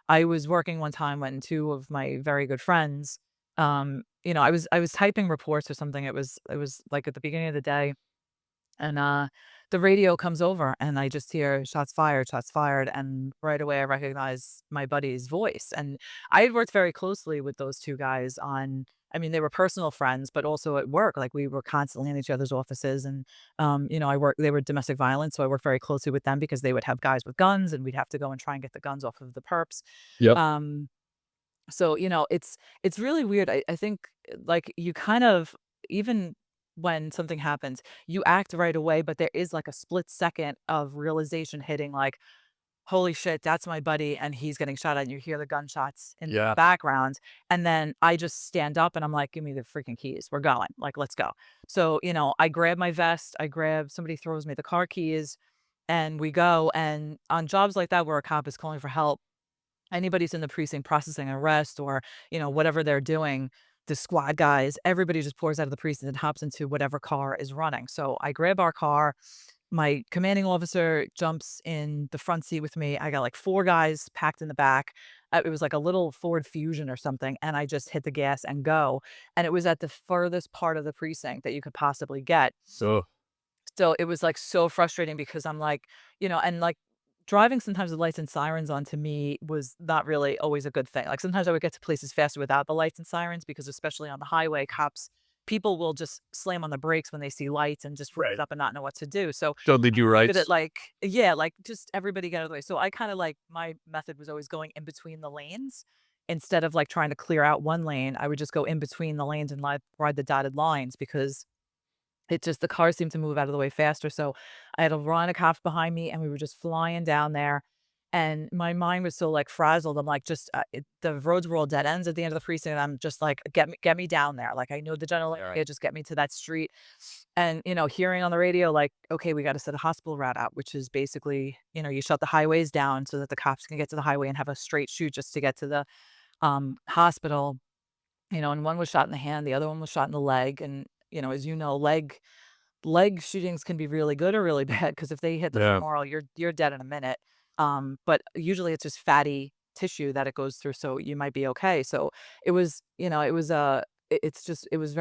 I was working one time when two of my very good friends, I was typing reports or something. It was like at the beginning of the day, and the radio comes over and I just hear shots fired. And right away I recognize my buddy's voice. And I had worked very closely with those two guys I mean, they were personal friends, but also at work. Like we were constantly in each other's offices. And, they were domestic violence. So I worked very closely with them because they would have guys with guns and we'd have to go and try and get the guns off of the perps. Yep. So, it's really weird. I think like you kind of, even when something happens, you act right away, but there is like a split second of realization hitting like, holy shit, that's my buddy and he's getting shot at. And you hear the gunshots in the Yeah. background. And then I just stand up and I'm like, give me the freaking keys. We're going. Like, let's go. So, I grab my vest, somebody throws me the car keys and we go. And on jobs like that where a cop is calling for help, anybody's in the precinct processing an arrest or, whatever they're doing, the squad guys, everybody just pours out of the precinct and hops into whatever car is running. So I grab our car. My commanding officer jumps in the front seat with me. I got like four guys packed in the back. It was like a little Ford Fusion or something. And I just hit the gas and go. And it was at the furthest part of the precinct that you could possibly get. So So it was like so frustrating because I'm like, and like driving sometimes with lights and sirens on to me was not really always a good thing. Like sometimes I would get to places faster without the lights and sirens because especially on the highway, people will just slam on the brakes when they see lights and just flip it Right. up and not know what to do. So So they do good at rights. like, yeah, like just everybody get out of the way. So I kind of like my method was always going in between the lanes instead of like trying to clear out one lane. I would just go in between the lanes and ride the dotted lines because the cars seemed to move out of the way faster, so I had a line of cops behind me, and we were just flying down there, and my mind was so, like, frazzled. I'm like, the roads were all dead ends at the end of the precinct, and I'm just like, "Get me down there." Like, I know the general area, just get me to that street, and, hearing on the radio, like, "Okay, we gotta set a hospital route out," which is basically, you shut the highways down so that the cops can get to the highway and have a straight shoot just to get to the, hospital, and one was shot in the hand, the other one was shot in the leg, and, as you know, leg shootings can be really good or really bad because if they hit the Yeah. femoral, you're dead in a minute. But usually it's just fatty tissue that it goes through, so you might be okay. So it was, it was it's just it was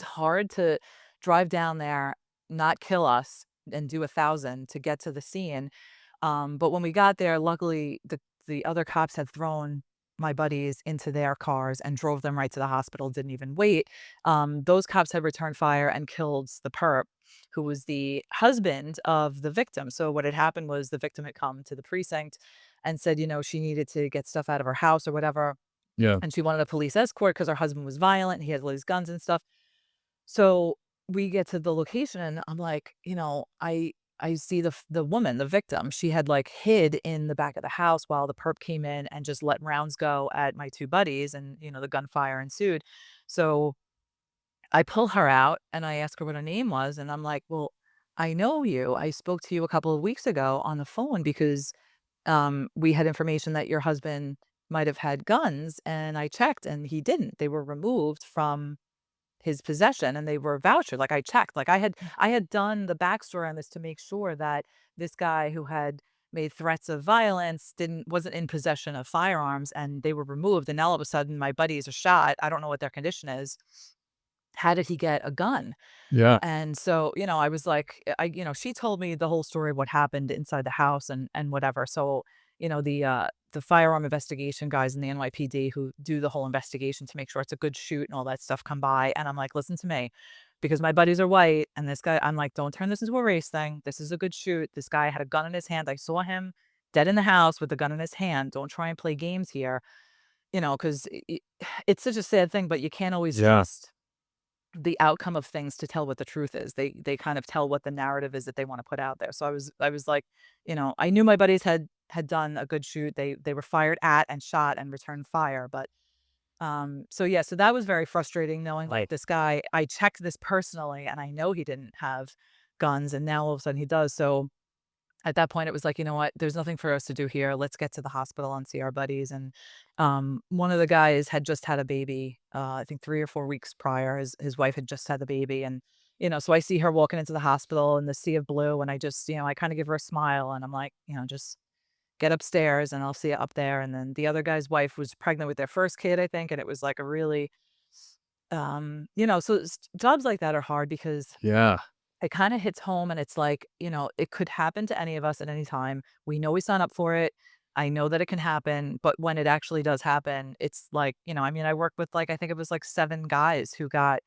hard to drive down there, not kill us, and do 1,000 to get to the scene. But when we got there, luckily the other cops had thrown my buddies into their cars and drove them right to the hospital, didn't even wait. Those cops had returned fire and killed the perp, who was the husband of the victim. So what had happened was the victim had come to the precinct and said, she needed to get stuff out of her house or whatever. Yeah. And she wanted a police escort because her husband was violent. He had all these guns and stuff. So we get to the location and I'm like, I see the woman, the victim. She had like hid in the back of the house while the perp came in and just let rounds go at my two buddies and the gunfire ensued. So I pull her out and I ask her what her name was and I'm like, "Well, I know you. I spoke to you a couple of weeks ago on the phone because we had information that your husband might have had guns and I checked and he didn't. They were removed from his possession and they were vouchered. Like I checked, like I had done the backstory on this to make sure that this guy who had made threats of violence wasn't in possession of firearms and they were removed. And now all of a sudden my buddies are shot. I don't know what their condition is. How did he get a gun? Yeah. And so, I was like, she told me the whole story of what happened inside the house and whatever. So, the firearm investigation guys in the NYPD who do the whole investigation to make sure it's a good shoot and all that stuff come by. And I'm like, listen to me, because my buddies are white and this guy, I'm like, don't turn this into a race thing. This is a good shoot. This guy had a gun in his hand. I saw him dead in the house with the gun in his hand. Don't try and play games here, because it's such a sad thing, but you can't always Yeah. trust the outcome of things to tell what the truth is. They kind of tell what the narrative is that they want to put out there. So I was like, I knew my buddies had done a good shoot. They were fired at and shot and returned fire. But so yeah, so that was very frustrating knowing like this guy, I checked this personally and I know he didn't have guns and now all of a sudden he does. So at that point, it was like, "You know what? There's nothing for us to do here. Let's get to the hospital and see our buddies." And, one of the guys had just had a baby, I think 3 or 4 weeks prior. His wife had just had the baby, and, so I see her walking into the hospital in the sea of blue, and I just, I kinda give her a smile, and I'm like, "Just get upstairs, and I'll see you up there." And then the other guy's wife was pregnant with their first kid, I think, and it was like a really, so jobs like that are hard because Yeah. it kinda hits home and it's like, it could happen to any of us at any time. We know we sign up for it. I know that it can happen, but when it actually does happen, it's like, I worked with like I think it was like 7 guys who got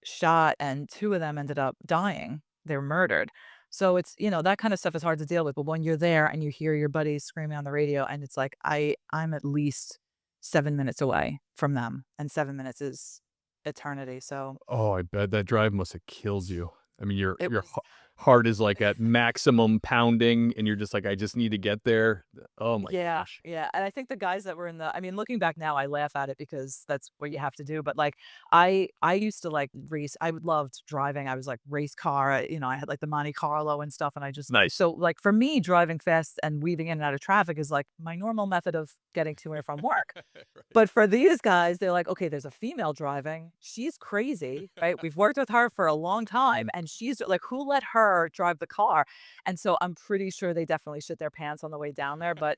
shot and 2 of them ended up dying. They were murdered. So it's, that kind of stuff is hard to deal with, but when you're there and you hear your buddies screaming on the radio and it's like I'm at least 7 minutes away from them and 7 minutes is eternity. So Oh, I bet that drive must have killed you. I mean, your it your was heart is like at maximum pounding, and you're just like, I just need to get there. Oh my Yeah, gosh. yeah, and I think the guys that were looking back now, I laugh at it because that's what you have to do, but, like, I used to, like, race I would loved driving, I was, like, race car, I had, like, the Monte Carlo and stuff, and I just Nice. so, like, for me, driving fast and weaving in and out of traffic is, like, my normal method of getting to and from work. But for these guys, they're like, "Okay, there's a female driving. She's crazy, right? We've worked with her for a long time, and she's like, who let her drive the car?" And so I'm pretty sure they definitely shit their pants on the way down there. But,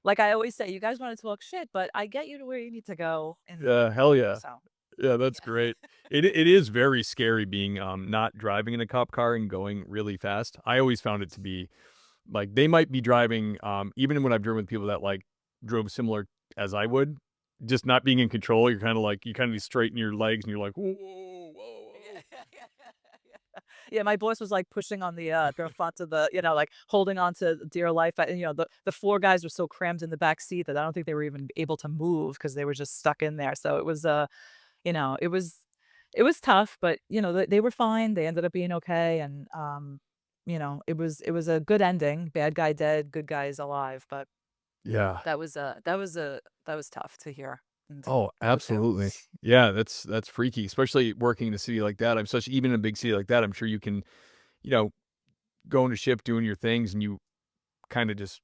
like I always say, you guys want to talk shit, but I get you to where you need to go. And Yeah, hell yeah. so, Yeah, that's yeah. great. It is very scary being not driving in a cop car and going really fast. I always found it to be Like they might be driving, even when I've driven with people that like drove similar as I would, just not being in control. You're kind of like, you kind of straighten your legs and you're like, whoa, whoa, whoa. Yeah, my boss was like pushing on the front of the, like holding on to dear life. And the four guys were so crammed in the back seat that I don't think they were even able to move because they were just stuck in there. So it was it was tough, but they were fine. They ended up being okay, and it was a good ending. Bad guy dead, good guy is alive. But Yeah. that was tough to hear and to Oh, go through. absolutely. Yeah, that's freaky, especially working in a city like that. Even in a big city like that, I'm sure you can, you know, go into shift doing your things and you kind of just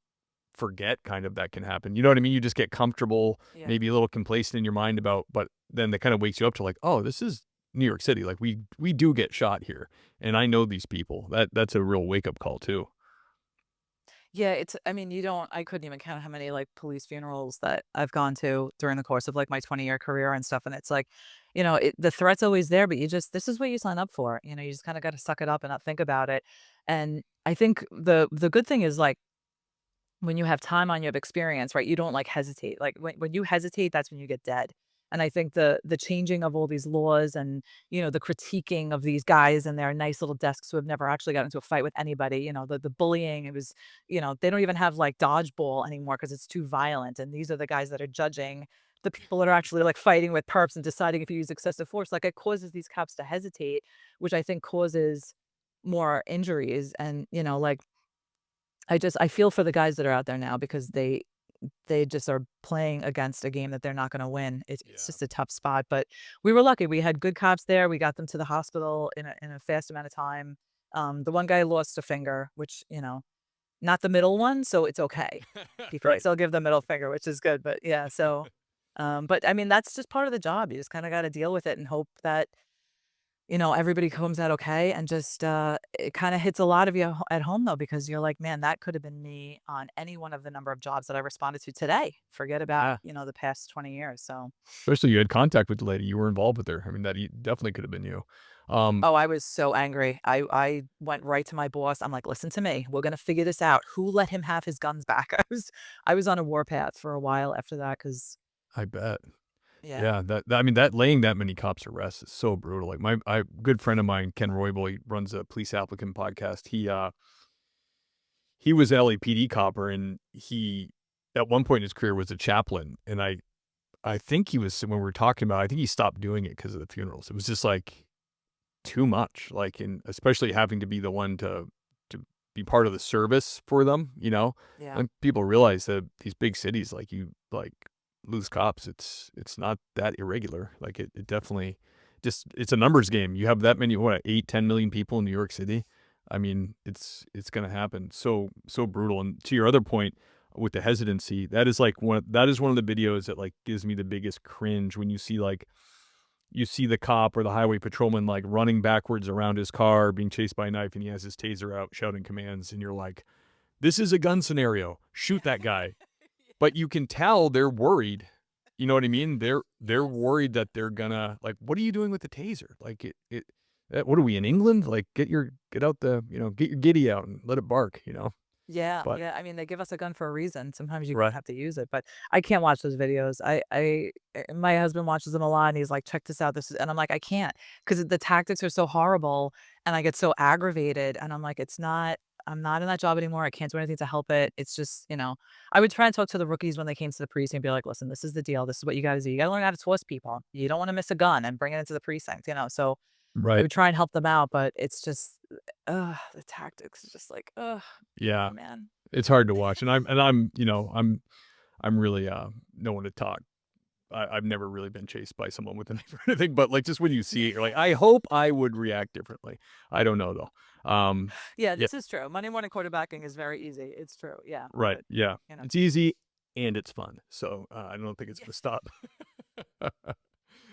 forget kind of that can happen. You know what I mean? You just get comfortable, Yeah. maybe a little complacent in your mind about, but then that kind of wakes you up to like, oh, this is New York City. Like we do get shot here, and I know these people. That's a real wake up call too. Yeah, I mean, I couldn't even count how many like police funerals that I've gone to during the course of like my 20-year career and stuff. And it's like, the threat's always there, but this is what you sign up for. You just kind of got to suck it up and not think about it. And I think the good thing is like, when you have time on, you have experience, right? You don't like hesitate. Like when you hesitate, that's when you get dead. And I think the changing of all these laws and the critiquing of these guys and their nice little desks who have never actually got into a fight with anybody, the bullying, it was, they don't even have like dodgeball anymore because it's too violent. And these are the guys that are judging the people that are actually like fighting with perps and deciding if you use excessive force. Like it causes these cops to hesitate, which I think causes more injuries. And like I feel for the guys that are out there now because they just are playing against a game that they're not gonna win. It's Yeah. just a tough spot, but we were lucky. We had good cops there. We got them to the hospital in a fast amount of time. The one guy lost a finger, which, not the middle one, so it's okay. People Right. still give the middle finger, which is good, but yeah, so, but I mean, that's just part of the job. You just kinda gotta deal with it and hope that everybody comes out okay, and just, it kinda hits a lot of you at home though, because you're like, "Man, that could have been me on any one of the number of jobs that I responded to today." Forget about, Yeah. the past 20 years, so. Especially you had contact with the lady. You were involved with her. I mean, definitely could have been you. Um, Oh, I was so angry. I went right to my boss. I'm like, "Listen to me. We're gonna figure this out. Who let him have his guns back?" I was on a warpath for a while after that, because I bet. yeah. Yeah, I mean, that laying that many cops to rest is so brutal. Like I good friend of mine, Ken Roybal, he runs a police applicant podcast. He was an LAPD copper, and he at one point in his career was a chaplain. And I think he was when we were talking about, I think he stopped doing it because of the funerals. It was just like too much, like, and especially having to be the one to be part of the service for them, you know? Yeah. And people realize that these big cities, like, you, like, lose cops, it's not that irregular. Like, it definitely just it's a numbers game. You have that many, what, 8, 10 million people in New York City? I mean, it's gonna happen. So brutal. And to your other point with the hesitancy, that is one of the videos that, like, gives me the biggest cringe when you see the cop or the highway patrolman like running backwards around his car, being chased by a knife, and he has his taser out, shouting commands, and you're like, "This is a gun scenario. Shoot that guy." But you can tell they're worried. You know what I mean? They're Yes. worried that they're gonna like, what are you doing with the taser? Like what are we in England? Like get out get your giddy out and let it bark. Yeah, But yeah. I mean, they give us a gun for a reason. Sometimes you right, have to use it, but I can't watch those videos. My husband watches them a lot, and he's like, "Check this out. This is," and I'm like, "I can't," because the tactics are so horrible, and I get so aggravated, and I'm like, "It's not. I'm not in that job anymore. I can't do anything to help it. It's just, I would try and talk to the rookies when they came to the precinct and be like, "Listen, this is the deal. This is what you got to do. You got to learn how to toss people. You don't want to miss a gun and bring it into the precinct." So I right, would try and help them out, but it's just, the tactics is just like, yeah. man. It's hard to watch, and I'm really no one to talk. I've never really been chased by someone with a knife or anything, but, like, just when you see it, you're like, "I hope I would react differently." I don't know, though. Yeah, Yeah, this is true. Monday morning quarterbacking is very easy. It's true. Yeah, right, but yeah. you know. It's easy and it's fun, so, I don't think it's Yeah. gonna stop.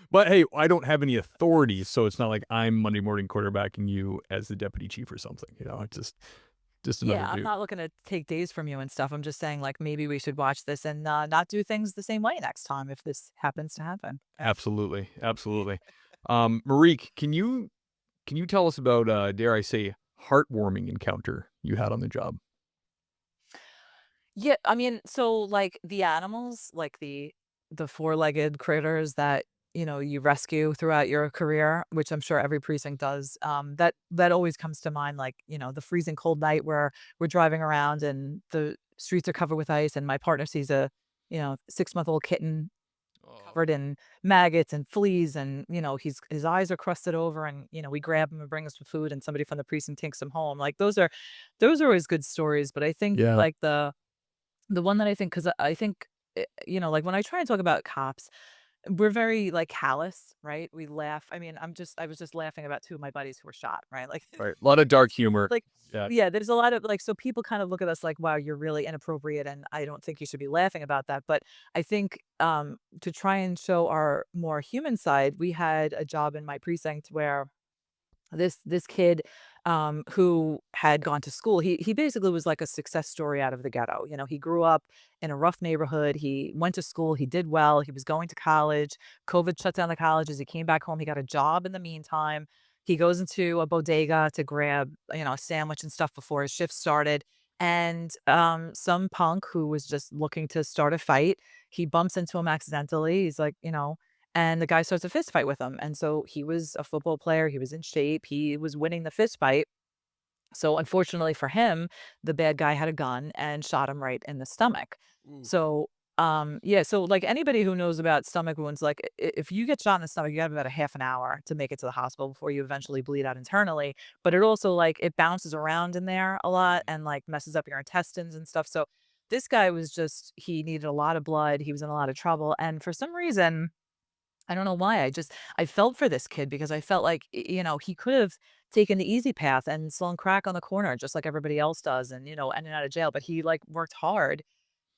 But, hey, I don't have any authority, so it's not like I'm Monday morning quarterbacking you as the deputy chief or something, It's just another Yeah, I'm dude. not looking to take days from you and stuff. I'm just saying, like, maybe we should watch this and not do things the same way next time if this happens to happen. Yeah. Absolutely, absolutely. Marique, can you tell us about, dare I say, heartwarming encounter you had on the job? Yeah, I mean, so like the animals, like the four-legged critters that, you rescue throughout your career, which I'm sure every precinct does. That always comes to mind, like, the freezing cold night where we're driving around and the streets are covered with ice and my partner sees a, 6-month-old kitten Oh, covered in maggots and fleas and, his eyes are crusted over and, we grab him and bring him some food and somebody from the precinct takes him home. Like those are always good stories, but I think Yeah. like the one that I think, because I think, like, when I try and talk about cops, we're very, like, callous, right? We laugh. I mean, I was just laughing about 2 of my buddies who were shot, right? Like Right. A lot of dark humor. like Yeah. yeah, there's a lot of, like, so people kind of look at us like, "Wow, you're really inappropriate, and I don't think you should be laughing about that." But I think, to try and show our more human side, we had a job in my precinct where this kid, who had gone to school, he basically was like a success story out of the ghetto. He grew up in a rough neighborhood. He went to school. He did well. He was going to college. COVID shut down the colleges. He came back home. He got a job in the meantime. He goes into a bodega to grab, a sandwich and stuff before his shift started. And some punk who was just looking to start a fight, he bumps into him accidentally. He's like, and the guy starts a fist fight with him. And so he was a football player. He was in shape. He was winning the fist fight. So unfortunately for him, the bad guy had a gun and shot him right in the stomach. ooh. So yeah, so like anybody who knows about stomach wounds, like if you get shot in the stomach, you have about a half an hour to make it to the hospital before you eventually bleed out internally. But it also like it bounces around in there a lot and like messes up your intestines and stuff. So this guy was just he needed a lot of blood. He was in a lot of trouble. And for some reason, I don't know why. I felt for this kid because I felt like, he could have taken the easy path and slung crack on the corner just like everybody else does and, ended out of jail. But he like worked hard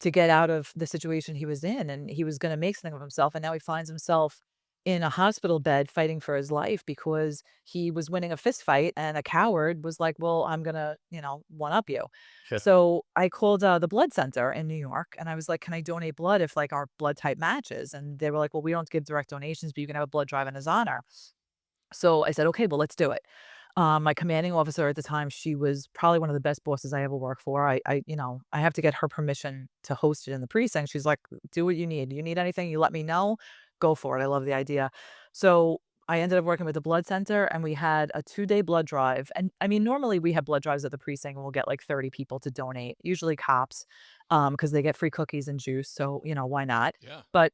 to get out of the situation he was in and he was going to make something of himself. And now he finds himself in a hospital bed fighting for his life because he was winning a fist fight and a coward was like, well, I'm going to, one up you. Yeah. So I called the blood center in New York and I was like, can I donate blood if like our blood type matches? And they were like, well, we don't give direct donations, but you can have a blood drive in his honor. So I said, okay, well, let's do it. My commanding officer at the time, she was probably one of the best bosses I ever worked for. I have to get her permission to host it in the precinct. She's like, do what you need. You need anything, you let me know. Go for it. I love the idea. So I ended up working with the blood center and we had a 2-day blood drive. And I mean, normally we have blood drives at the precinct and we'll get like 30 people to donate, usually cops, because they get free cookies and juice. So, why not? Yeah. But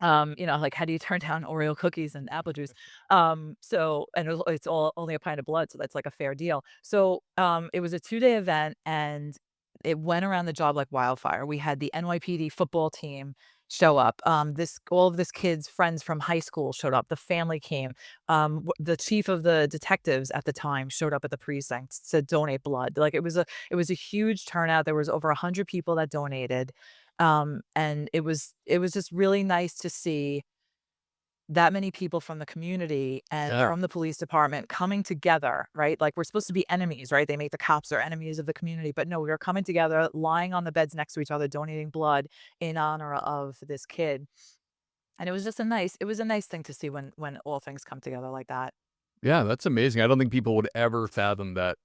like how do you turn down Oreo cookies and apple juice? So and it's all only a pint of blood, so that's like a fair deal. So it was a 2-day event and it went around the job like wildfire. We had the NYPD football team show up. This all of this kid's friends from high school showed up. The family came. The chief of the detectives at the time showed up at the precinct to donate blood. Like it was a huge turnout. There was over 100 people that donated. And it was just really nice to see that many people from the community and Yeah. from the police department coming together, right? Like we're supposed to be enemies, right? They make the cops our enemies of the community, but no, we were coming together, lying on the beds next to each other, donating blood in honor of this kid. And it was a nice thing to see when all things come together like that. Yeah. That's amazing. I don't think people would ever fathom that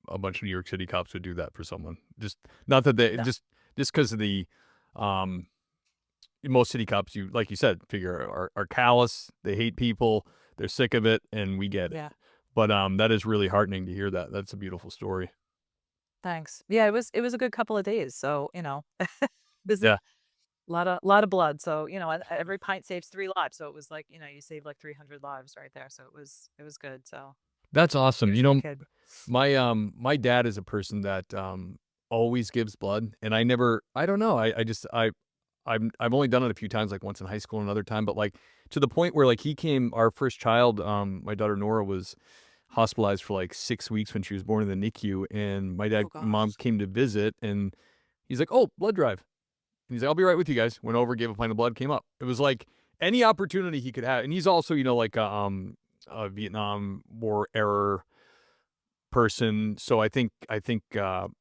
a bunch of New York City cops would do that for someone. Just not that they No. just because of the um most city cops, you like you said, figure are callous. They hate people. They're sick of it, and we get it. Yeah. But that is really heartening to hear that. That's a beautiful story. Thanks. Yeah, it was a good couple of days. So, busy. Yeah. Lot of blood, so, and every pint saves 3 lives, so it was like, you save like 300 lives right there, so it was good, so That's awesome. cheers to the kid. My dad is a person that always gives blood, and I don't know. I've only done it a few times, like once in high school, and another time, but like to the point where like he came, our first child, my daughter Nora was hospitalized for like 6 weeks when she was born in the NICU, and my dad Oh and mom gosh. came to visit, and he's like, "Oh, blood drive." And he's like, "I'll be right with you guys." Went over, gave a pint of blood, came up. It was like any opportunity he could have, and he's also like a Vietnam War era person. So I think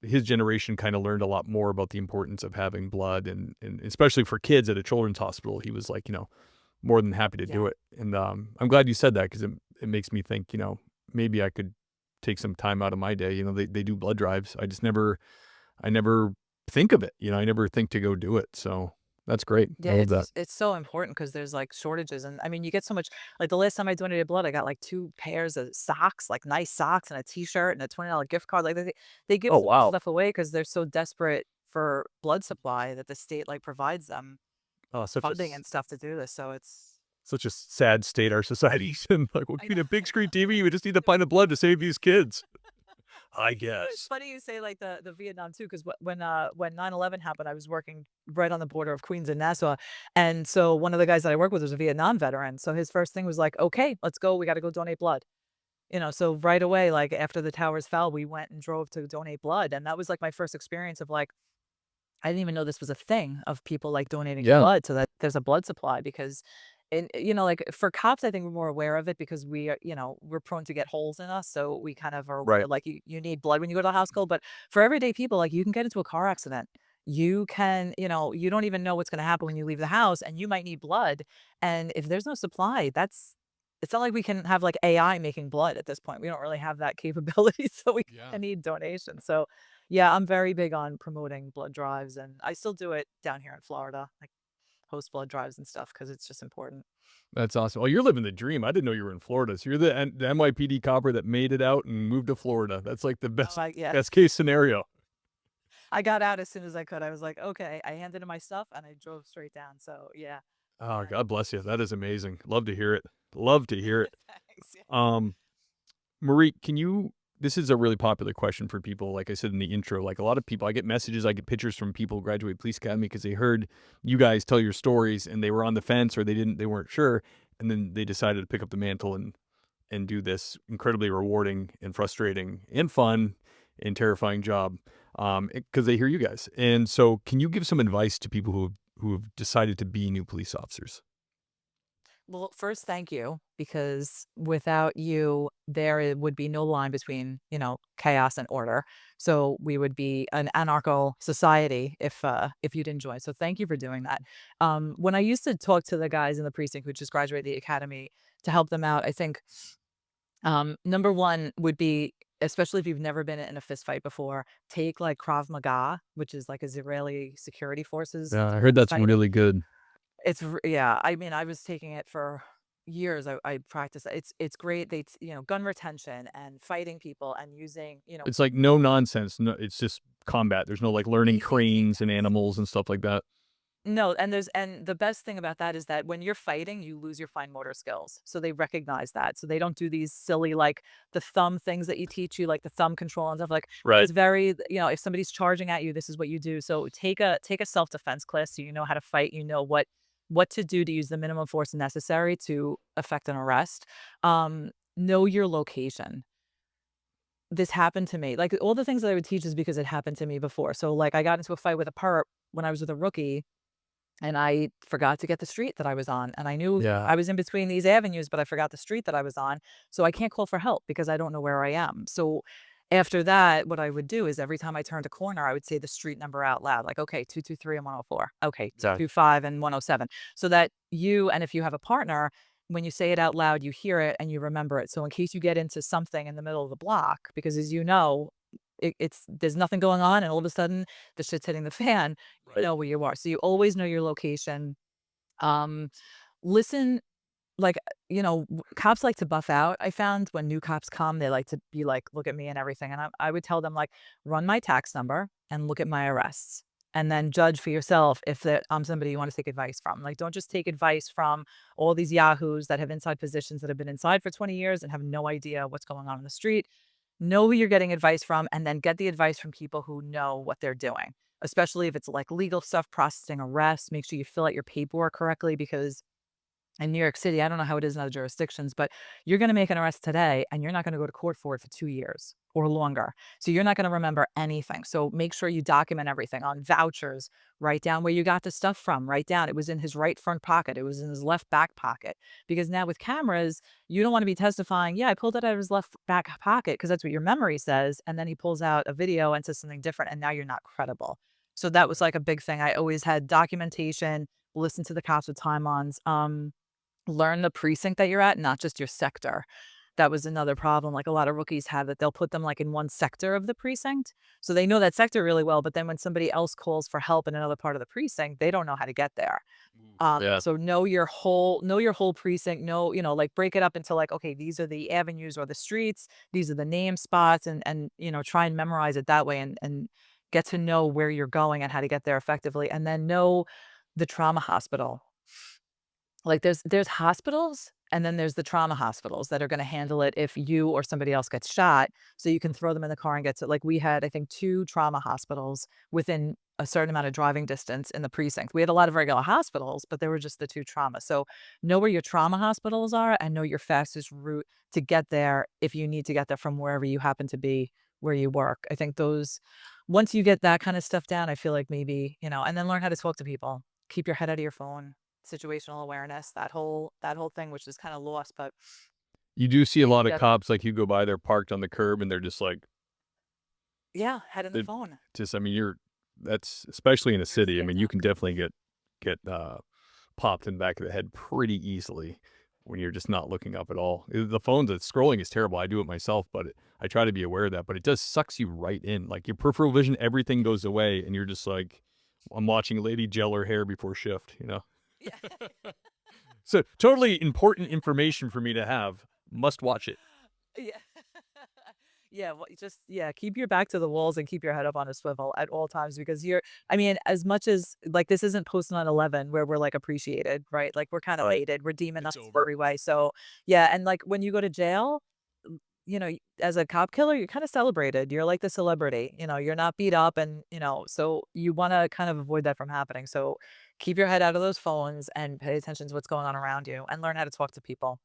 his generation kind of learned a lot more about the importance of having blood, and especially for kids at a children's hospital, he was like more than happy to do Yeah. it. And I'm glad you said that because it makes me think maybe I could take some time out of my day. They do blood drives. I never think of it. I never think to go do it. So that's great. I Yeah, love that. it's so important because there's like shortages, and I mean, you get so much. Like the last time I donated blood, I got like 2 pairs of socks, like nice socks, and a T-shirt and a $20 gift card. Like they give Oh, so much wow. stuff away because they're so desperate for blood supply that the state like provides them Oh, funding and stuff to do this. So it's such a sad state our society's in. Like, we I need know. a big screen TV. We just need to find the blood to save these kids. I It's guess. funny you say like the Vietnam too, because when 9/11 happened, I was working right on the border of Queens and Nassau, and so one of the guys that I work with was a Vietnam veteran. So his first thing was like, "Okay, let's go. We got to go donate blood." So right away, like after the towers fell, we went and drove to donate blood, and that was like my first experience of like I didn't even know this was a thing of people like donating Yeah. blood so that there's a blood supply because like for cops, I think we're more aware of it because we are, we're prone to get holes in us. So we kind of are aware, Right. like you need blood when you go to the hospital. But for everyday people, like you can get into a car accident. You can, you don't even know what's going to happen when you leave the house and you might need blood. And if there's no supply, it's not like we can have like AI making blood at this point. We don't really have that capability. So we Yeah. kinda need donations. So yeah, I'm very big on promoting blood drives, and I still do it down here in Florida, like host blood drives and stuff because it's just important. That's awesome. Well, you're living the dream. I didn't know you were in Florida. So you're the NYPD copper that made it out and moved to Florida. That's like the Oh, best yeah. best case scenario. I got out as soon as I could. I was like, "Okay." I handed in my stuff and I drove straight down. So yeah. Oh, Yeah. God bless you. That is amazing. Love to hear it. Love to hear it. Thanks. Yeah. Um, Marie, this is a really popular question for people. Like I said in the intro, like a lot of people, I get messages, I get pictures from people who graduate police academy because they heard you guys tell your stories and they were on the fence or they weren't sure. And then they decided to pick up the mantle and do this incredibly rewarding and frustrating and fun and terrifying job. Because they hear you guys. And so can you give some advice to people who have decided to be new police officers? Well, first, thank you, because without you, would be no line between, chaos and order. So we would be an anarcho society if you didn't join. So thank you for doing that. When I used to talk to the guys in the precinct who just graduated the academy to help them out, I think number one would be, especially if you've never been in a fist fight before, take like Krav Maga, which is like Israeli security forces Yeah, I heard defense that's fighting. really good. Yeah, I mean, I was taking it for years. I practiced. It's great. Gun retention and fighting people and using, It's like no nonsense. No, it's just combat. There's no like learning easy cranes and takedowns. animals and stuff like that. No, and the best thing about that is that when you're fighting, you lose your fine motor skills. So they recognize that. So they don't do these silly like the thumb things that you teach you, like the thumb control and stuff. Like Right. it's very, if somebody's charging at you, this is what you do. So take a self-defense class so you know how to fight, you know what to do to use the minimum force necessary to effect an arrest. Know your location. This happened to me. Like all the things that I would teach is because it happened to me before. So like I got into a fight with a perp when I was with a rookie and I forgot to get the street that I was on. And I knew Yeah. I was in between these avenues, but I forgot the street that I was on. So I can't call for help because I don't know where I am. So after that, what I would do is every time I turned a corner, I would say the street number out loud, like, okay, 223 and 104. Okay, Exactly. 225 and 107. So that and if you have a partner, when you say it out loud, you hear it and you remember it. So in case you get into something in the middle of the block, because as you know, there's nothing going on, and all of a sudden the shit's hitting the fan. You Right. know where you are, so you always know your location. Um, listen, like cops like to buff out. I found when new cops come, they like to be like, look at me and everything, and I would tell them like, run my tax number and look at my arrests. And then judge for yourself if I'm somebody you want to take advice from. Like, don't just take advice from all these yahoos that have inside positions that have been inside for 20 years and have no idea what's going on in the street. Know who you're getting advice from, and then get the advice from people who know what they're doing, especially if it's like legal stuff, processing arrests. Make sure you fill out your paperwork correctly because in New York City, I don't know how it is in other jurisdictions, but you're going to make an arrest today and you're not going to go to court for it for 2 years or longer. So you're not going to remember anything. So make sure you document everything on vouchers. Write down where you got the stuff from. Write down it was in his right front pocket. It was in his left back pocket. Because now with cameras, you don't want to be testifying, yeah, I pulled it out of his left back pocket because that's what your memory says. And then he pulls out a video and says something different. And now you're not credible. So that was like a big thing. I always had documentation, listen to the cops with time ons. Learn the precinct that you're at, not just your sector. that was another problem. Like a lot of rookies have that they'll put them like in one sector of the precinct. So they know that sector really well, but then when somebody else calls for help in another part of the precinct, they don't know how to get there. Yeah. So know your whole precinct, know, like break it up into like, okay, these are the avenues or the streets, these are the name spots, and try and memorize it that way, and get to know where you're going and how to get there effectively. And then know the trauma hospital. Like there's hospitals and then there's the trauma hospitals that are going to handle it if you or somebody else gets shot. So you can throw them in the car and get to, like, we had, I think, 2 trauma hospitals within a certain amount of driving distance in the precinct. We had a lot of regular hospitals, but there were just the 2 trauma. So know where your trauma hospitals are and know your fastest route to get there if you need to get there from wherever you happen to be where you work. I think once you get that kind of stuff down, I feel like maybe, and then learn how to talk to people. Keep your head out of your phone, situational awareness, that whole thing, which is kind of lost. But You do see a lot of yeah, cops, like, you go by, they're parked on the curb, and they're just like, yeah, head in the they phone. just, I mean, that's especially in a You're city. I seeing mean, you that. can definitely get popped in the back of the head pretty easily when you're just not looking up at all. The scrolling is terrible. I do it myself, but I try to be aware of that. But it does sucks you right in. Like your peripheral vision, everything goes away, and you're just like, I'm watching a lady gel her hair before shift. Yeah. So totally important information for me to have. Must watch it. Yeah. Yeah, well, keep your back to the walls and keep your head up on a swivel at all times, because I mean, as much as like this isn't post 9/11 where we're like appreciated, right? Like we're kind of hated, we're demonized every way. So yeah, and like when you go to jail, as a cop killer, you're kind of celebrated. You're like the celebrity, you're not beat up, and so you want to kind of avoid that from happening. So keep your head out of those phones and pay attention to what's going on around you and learn how to talk to people.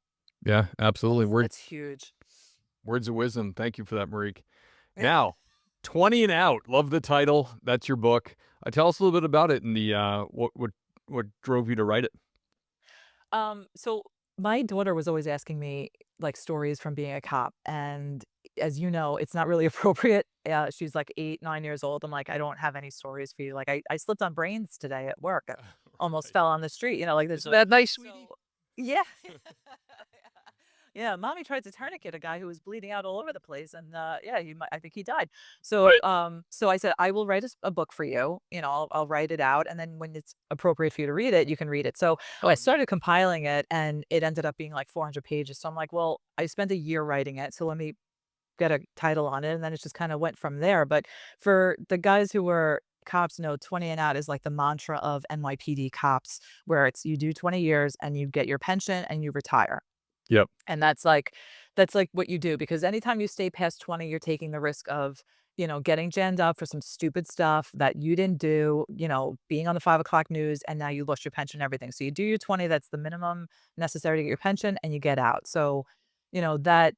Yeah, absolutely. That's huge. Words of wisdom. Thank you for that, Marique. Yeah. Now, 20 and Out. Love the title. That's your book. Tell us a little bit about it and what drove you to write it. So my daughter was always asking me like stories from being a cop, and as you know, it's not really appropriate. She's like 8, 9 years old. I'm like, I don't have any stories for you. Like I slipped on brains today at work. I almost fell on the street. Like this. Isn't that nice, sweetie? Yeah. Yeah, mommy tried to tourniquet a guy who was bleeding out all over the place, and yeah, I think he died. So, so I said I will write a book for you. I'll write it out, and then when it's appropriate for you to read it, you can read it. So, I started compiling it, and it ended up being like 400 pages. So I'm like, well, I spent a year writing it, so let me get a title on it, and then it just kind of went from there. But for the guys who were cops, know 20 and out is like the mantra of NYPD cops, where it's you do 20 years and you get your pension and you retire. Yep. And that's like what you do, because anytime you stay past 20, you're taking the risk of, getting jammed up for some stupid stuff that you didn't do, being on the 5 o'clock news, and now you lost your pension and everything. So you do your 20, that's the minimum necessary to get your pension, and you get out. So, that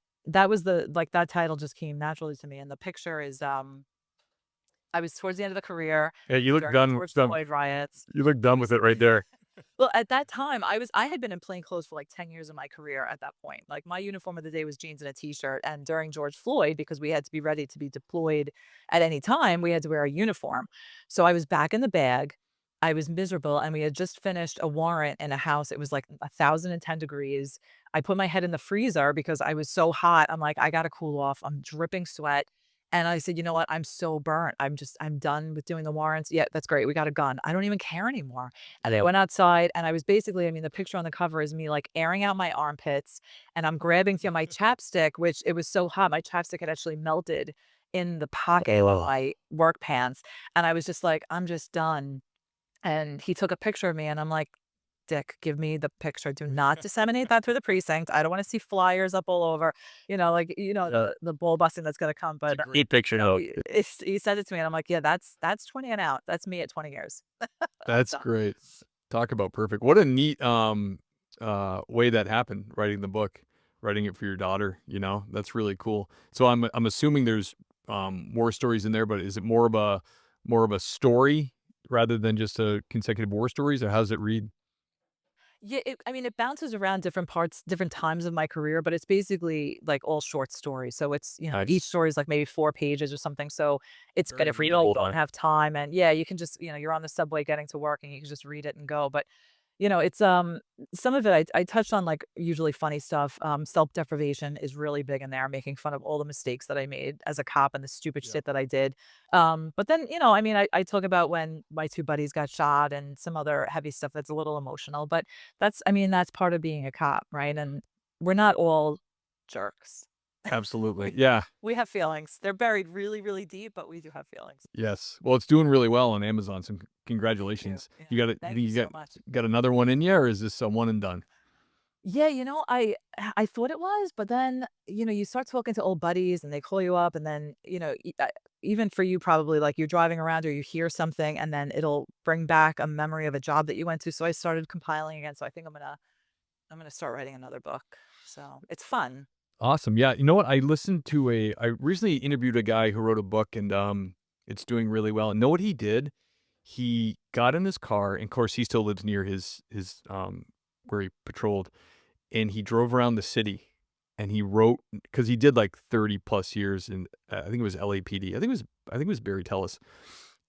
was that title just came naturally to me. And the picture is I was towards the end of the career Yeah, you look during the done. George Floyd riots. You look done with it right there. Well, at that time, I had been in plain clothes for like 10 years of my career at that point. Like my uniform of the day was jeans and a t-shirt. And during George Floyd, because we had to be ready to be deployed at any time, we had to wear a uniform. So I was back in the bag. I was miserable, and we had just finished a warrant in a house. It was like 1,010 degrees. I put my head in the freezer because I was so hot. I'm like, I gotta cool off. I'm dripping sweat. And I said, you know what? I'm so burnt. I'm done with doing the warrants. Yeah, that's great. We got a gun. I don't even care anymore. And I went outside, and I was basically, I mean, the picture on the cover is me like airing out my armpits, and I'm grabbing my chapstick, which it was so hot. My chapstick had actually melted in the pocket of my work pants. And I was just like, I'm just done. And he took a picture of me, and I'm like, Dick, give me the picture. Do not disseminate that through the precinct. I don't want to see flyers up all over, the bull busting that's going to come. But Neat picture. he said it to me, and I'm like, yeah, that's 20 and out. That's me at 20 years. That's So, great. Talk about perfect. What a neat way that happened, writing the book, writing it for your daughter, That's really cool. So I'm assuming there's more stories in there, but is it more of a story rather than just a consecutive war stories, or how does it read? yeah, I mean, it bounces around different parts, different times of my career, but it's basically like all short stories. So it's, each story is like maybe 4 pages or something. So it's good if you don't have time. And yeah, you can just, you're on the subway getting to work, and you can just read it and go. But it's some of it I touched on, like, usually funny stuff. Self-deprivation is really big in there, making fun of all the mistakes that I made as a cop and the stupid Yeah. shit that I did. But then, I mean, I talk about when my two buddies got shot and some other heavy stuff that's a little emotional, but I mean, that's part of being a cop, right? And we're not all jerks. Absolutely. We Yeah. we have feelings. They're buried really, really deep, but we do have feelings. Yes. Well, it's doing really well on Amazon. So Thank you. congratulations. Yeah. You got it. Thank you You so much. got another one in you, or is this a one and done? Yeah, I thought it was, but then, you start talking to old buddies and they call you up and then, even for you probably like you're driving around or you hear something and then it'll bring back a memory of a job that you went to. So I started compiling again. So I think I'm gonna start writing another book. So it's fun. Awesome. Yeah. You know what? I recently interviewed a guy who wrote a book, and it's doing really well. And know what he did? He got in his car, and of course he still lives near his where he patrolled, and he drove around the city, and he wrote, because he did like 30 plus years in, I think it was LAPD. I think it was Barry Tellis,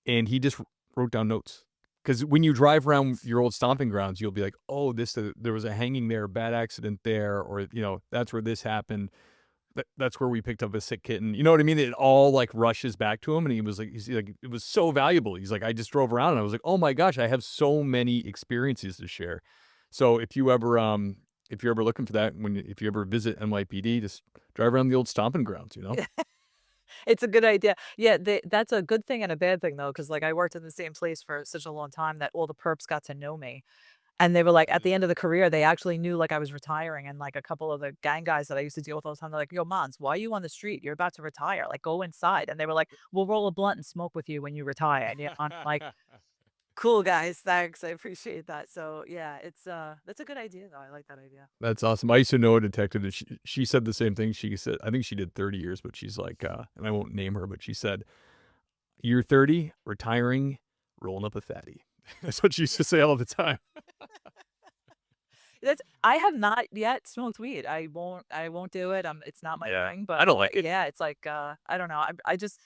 and he just wrote down notes. Because when you drive around your old stomping grounds, you'll be like, oh, there was a hanging there, bad accident there, or that's where this happened. That's where we picked up a sick kitten. You know what I mean? It all like rushes back to him, and he's like, it was so valuable. He's like, I just drove around, and I was like, oh my gosh, I have so many experiences to share. So if you're ever looking for that, if you ever visit NYPD, just drive around the old stomping grounds. It's a good idea. Yeah, that's a good thing and a bad thing though, because like I worked in the same place for such a long time that all the perps got to know me. And they were like, at the end of the career, they actually knew like I was retiring. And like a couple of the gang guys that I used to deal with all the time, they're like, yo, Mons, why are you on the street? You're about to retire. Like, go inside. And they were like, we'll roll a blunt and smoke with you when you retire. And I'm like, cool guys, thanks. I appreciate that. So yeah, that's a good idea though. I like that idea. That's awesome. I used to know a detective, and she said the same thing. She said, I think she did 30 years, but she's like, and I won't name her, but she said, year 30, retiring, rolling up a fatty. That's what she used to say all the time. I have not yet smoked weed. I won't do it. It's not my Yeah. thing, I but don't like it. yeah, it's like I don't know. I just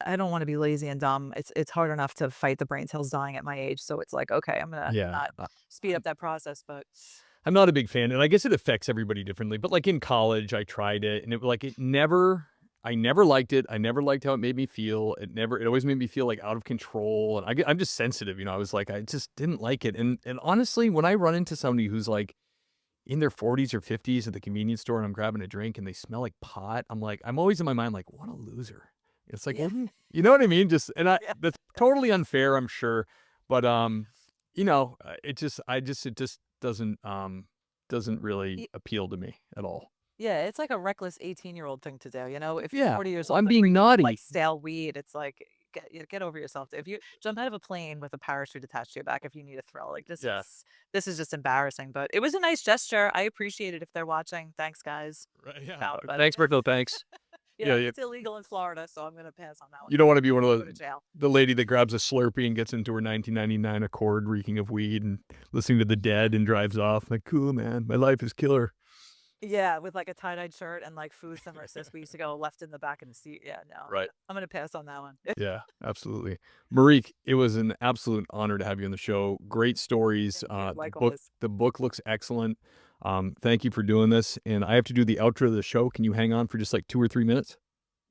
I don't want to be lazy and dumb. It's hard enough to fight the brain cells dying at my age. So it's like, okay, I'm gonna Yeah. not speed up that process, but I'm not a big fan, and I guess it affects everybody differently. But like in college, I tried it, and I never liked it. I never liked how it made me feel. It always made me feel like out of control, and I'm just sensitive. I was like, I just didn't like it. And honestly, when I run into somebody who's like in their 40s or 50s at the convenience store, and I'm grabbing a drink, and they smell like pot, I'm always in my mind like, what a loser. It's like, yeah, you know what I mean? yeah. That's totally unfair, I'm sure, but it just doesn't really appeal to me at all. Yeah, it's like a reckless 18-year-old thing to do. If you're Yeah, 40 years well, old I'm and being drinking like naughty. stale weed, it's like get over yourself. If you jump out of a plane with a parachute attached to your back, if you need a thrill, like Yeah. this is just embarrassing. But it was a nice gesture. I appreciate it if they're watching. Thanks, guys. Right, yeah. Out, but Thanks, Brickle. Thanks. yeah, Yeah. it's illegal in Florida, so I'm gonna pass on that one. You don't want to be one of Go to those jail. the lady that grabs a Slurpee and gets into her 1999 Accord reeking of weed and listening to the Dead and drives off. Like, cool, man. My life is killer. Yeah, with like a tie-dyed shirt and like food summer sis. We used to go left in the back of the seat. Yeah, no, Right. I'm gonna pass on that one. Yeah, absolutely. Marique, it was an absolute honor to have you on the show. Great stories. Thank you. The book, Likewise. the book looks excellent. Thank you for doing this. And I have to do the outro of the show. Can you hang on for just like 2 or 3 minutes?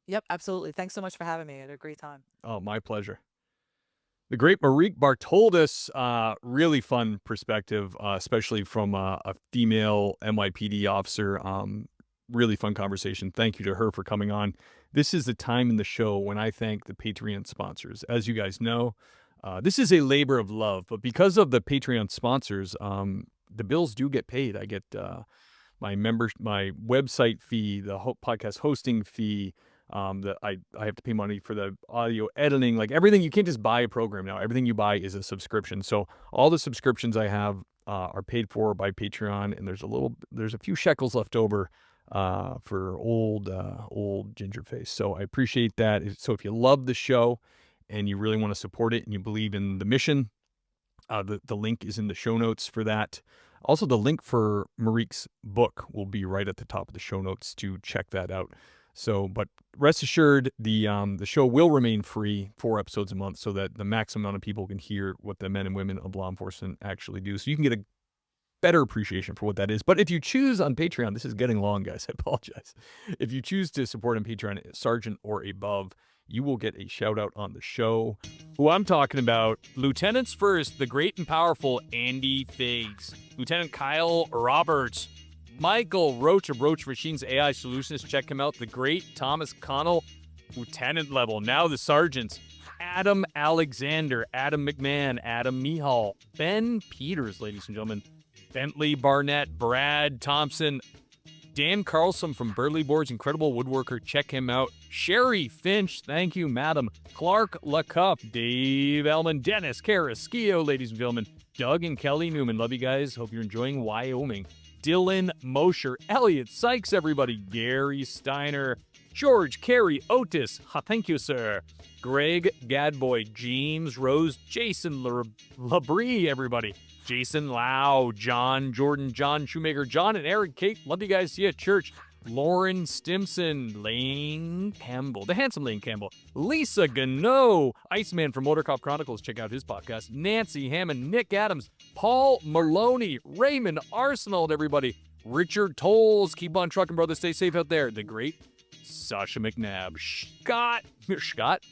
Yep, absolutely. Thanks so much for having me. I had a great time. Oh, my pleasure. The great Marique Bartoldis, really fun perspective, especially from a female NYPD officer. Really fun conversation. Thank you to her for coming on. This is the time in the show when I thank the Patreon sponsors. As you guys know, this is a labor of love, but because of the Patreon sponsors, the bills do get paid. I get my website fee, the podcast hosting fee. That I have to pay money for the audio editing, like everything. You can't just buy a program now. Everything you buy is a subscription. So all the subscriptions I have are paid for by Patreon, and there's a few shekels left over for old Gingerface. So I appreciate that. So if you love the show and you really want to support it and you believe in the mission, the link is in the show notes for that. Also, the link for Marique's book will be right at the top of the show notes to check that out. So, but rest assured, the show will remain free, 4 episodes a month, so that the maximum amount of people can hear what the men and women of law enforcement actually do. So you can get a better appreciation for what that is. But if you choose on Patreon, this is getting long, guys. I apologize. If you choose to support on Patreon, Sergeant or above, you will get a shout out on the show. Who I'm talking about, Lieutenants First, the great and powerful Andy Figs, Lieutenant Kyle Roberts, Michael Roach of Roach Machines AI Solutions. Check him out. The great Thomas Connell, lieutenant level. Now the sergeants. Adam Alexander, Adam McMahon, Adam Mihal, Ben Peters, ladies and gentlemen. Bentley Barnett, Brad Thompson, Dan Carlson from Burley Boards, incredible woodworker. Check him out. Sherry Finch, thank you, madam. Clark LaCup, Dave Elman, Dennis Carrasquillo, ladies and gentlemen. Doug and Kelly Newman, love you guys. Hope you're enjoying Wyoming. Dylan Mosher, Elliot Sykes, everybody. Gary Steiner, George Carey Otis, thank you, sir. Greg Gadboy, James Rose, Jason Labrie, everybody. Jason Lau, John Jordan, John Shoemaker, John and Eric Kate. Love you guys. See you at church. Lauren Stimson, Lane Campbell, the handsome Lane Campbell, Lisa Gano, Iceman from Motor Cop Chronicles. Check out his podcast. Nancy Hammond, Nick Adams, Paul Maloney, Raymond Arsenal, everybody. Richard Tolles, keep on trucking, brother. Stay safe out there. The great Sasha McNabb,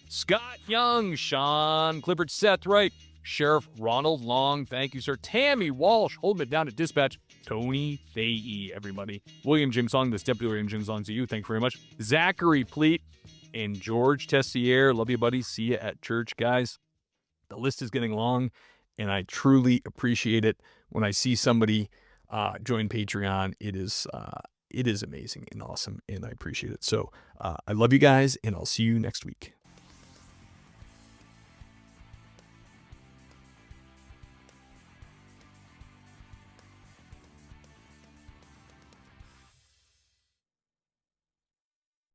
Scott Young, Sean Clifford, Seth Wright, Sheriff Ronald Long, thank you, sir. Tammy Walsh, holding it down at dispatch. Tony Fahey, everybody. William Jim Song, this Deputy William Jim Song to you. Thank you very much. Zachary Pleat and George Tessier. Love you, buddy. See you at church, guys. The list is getting long, and I truly appreciate it when I see somebody join Patreon. It is amazing and awesome, and I appreciate it. So I love you guys, and I'll see you next week.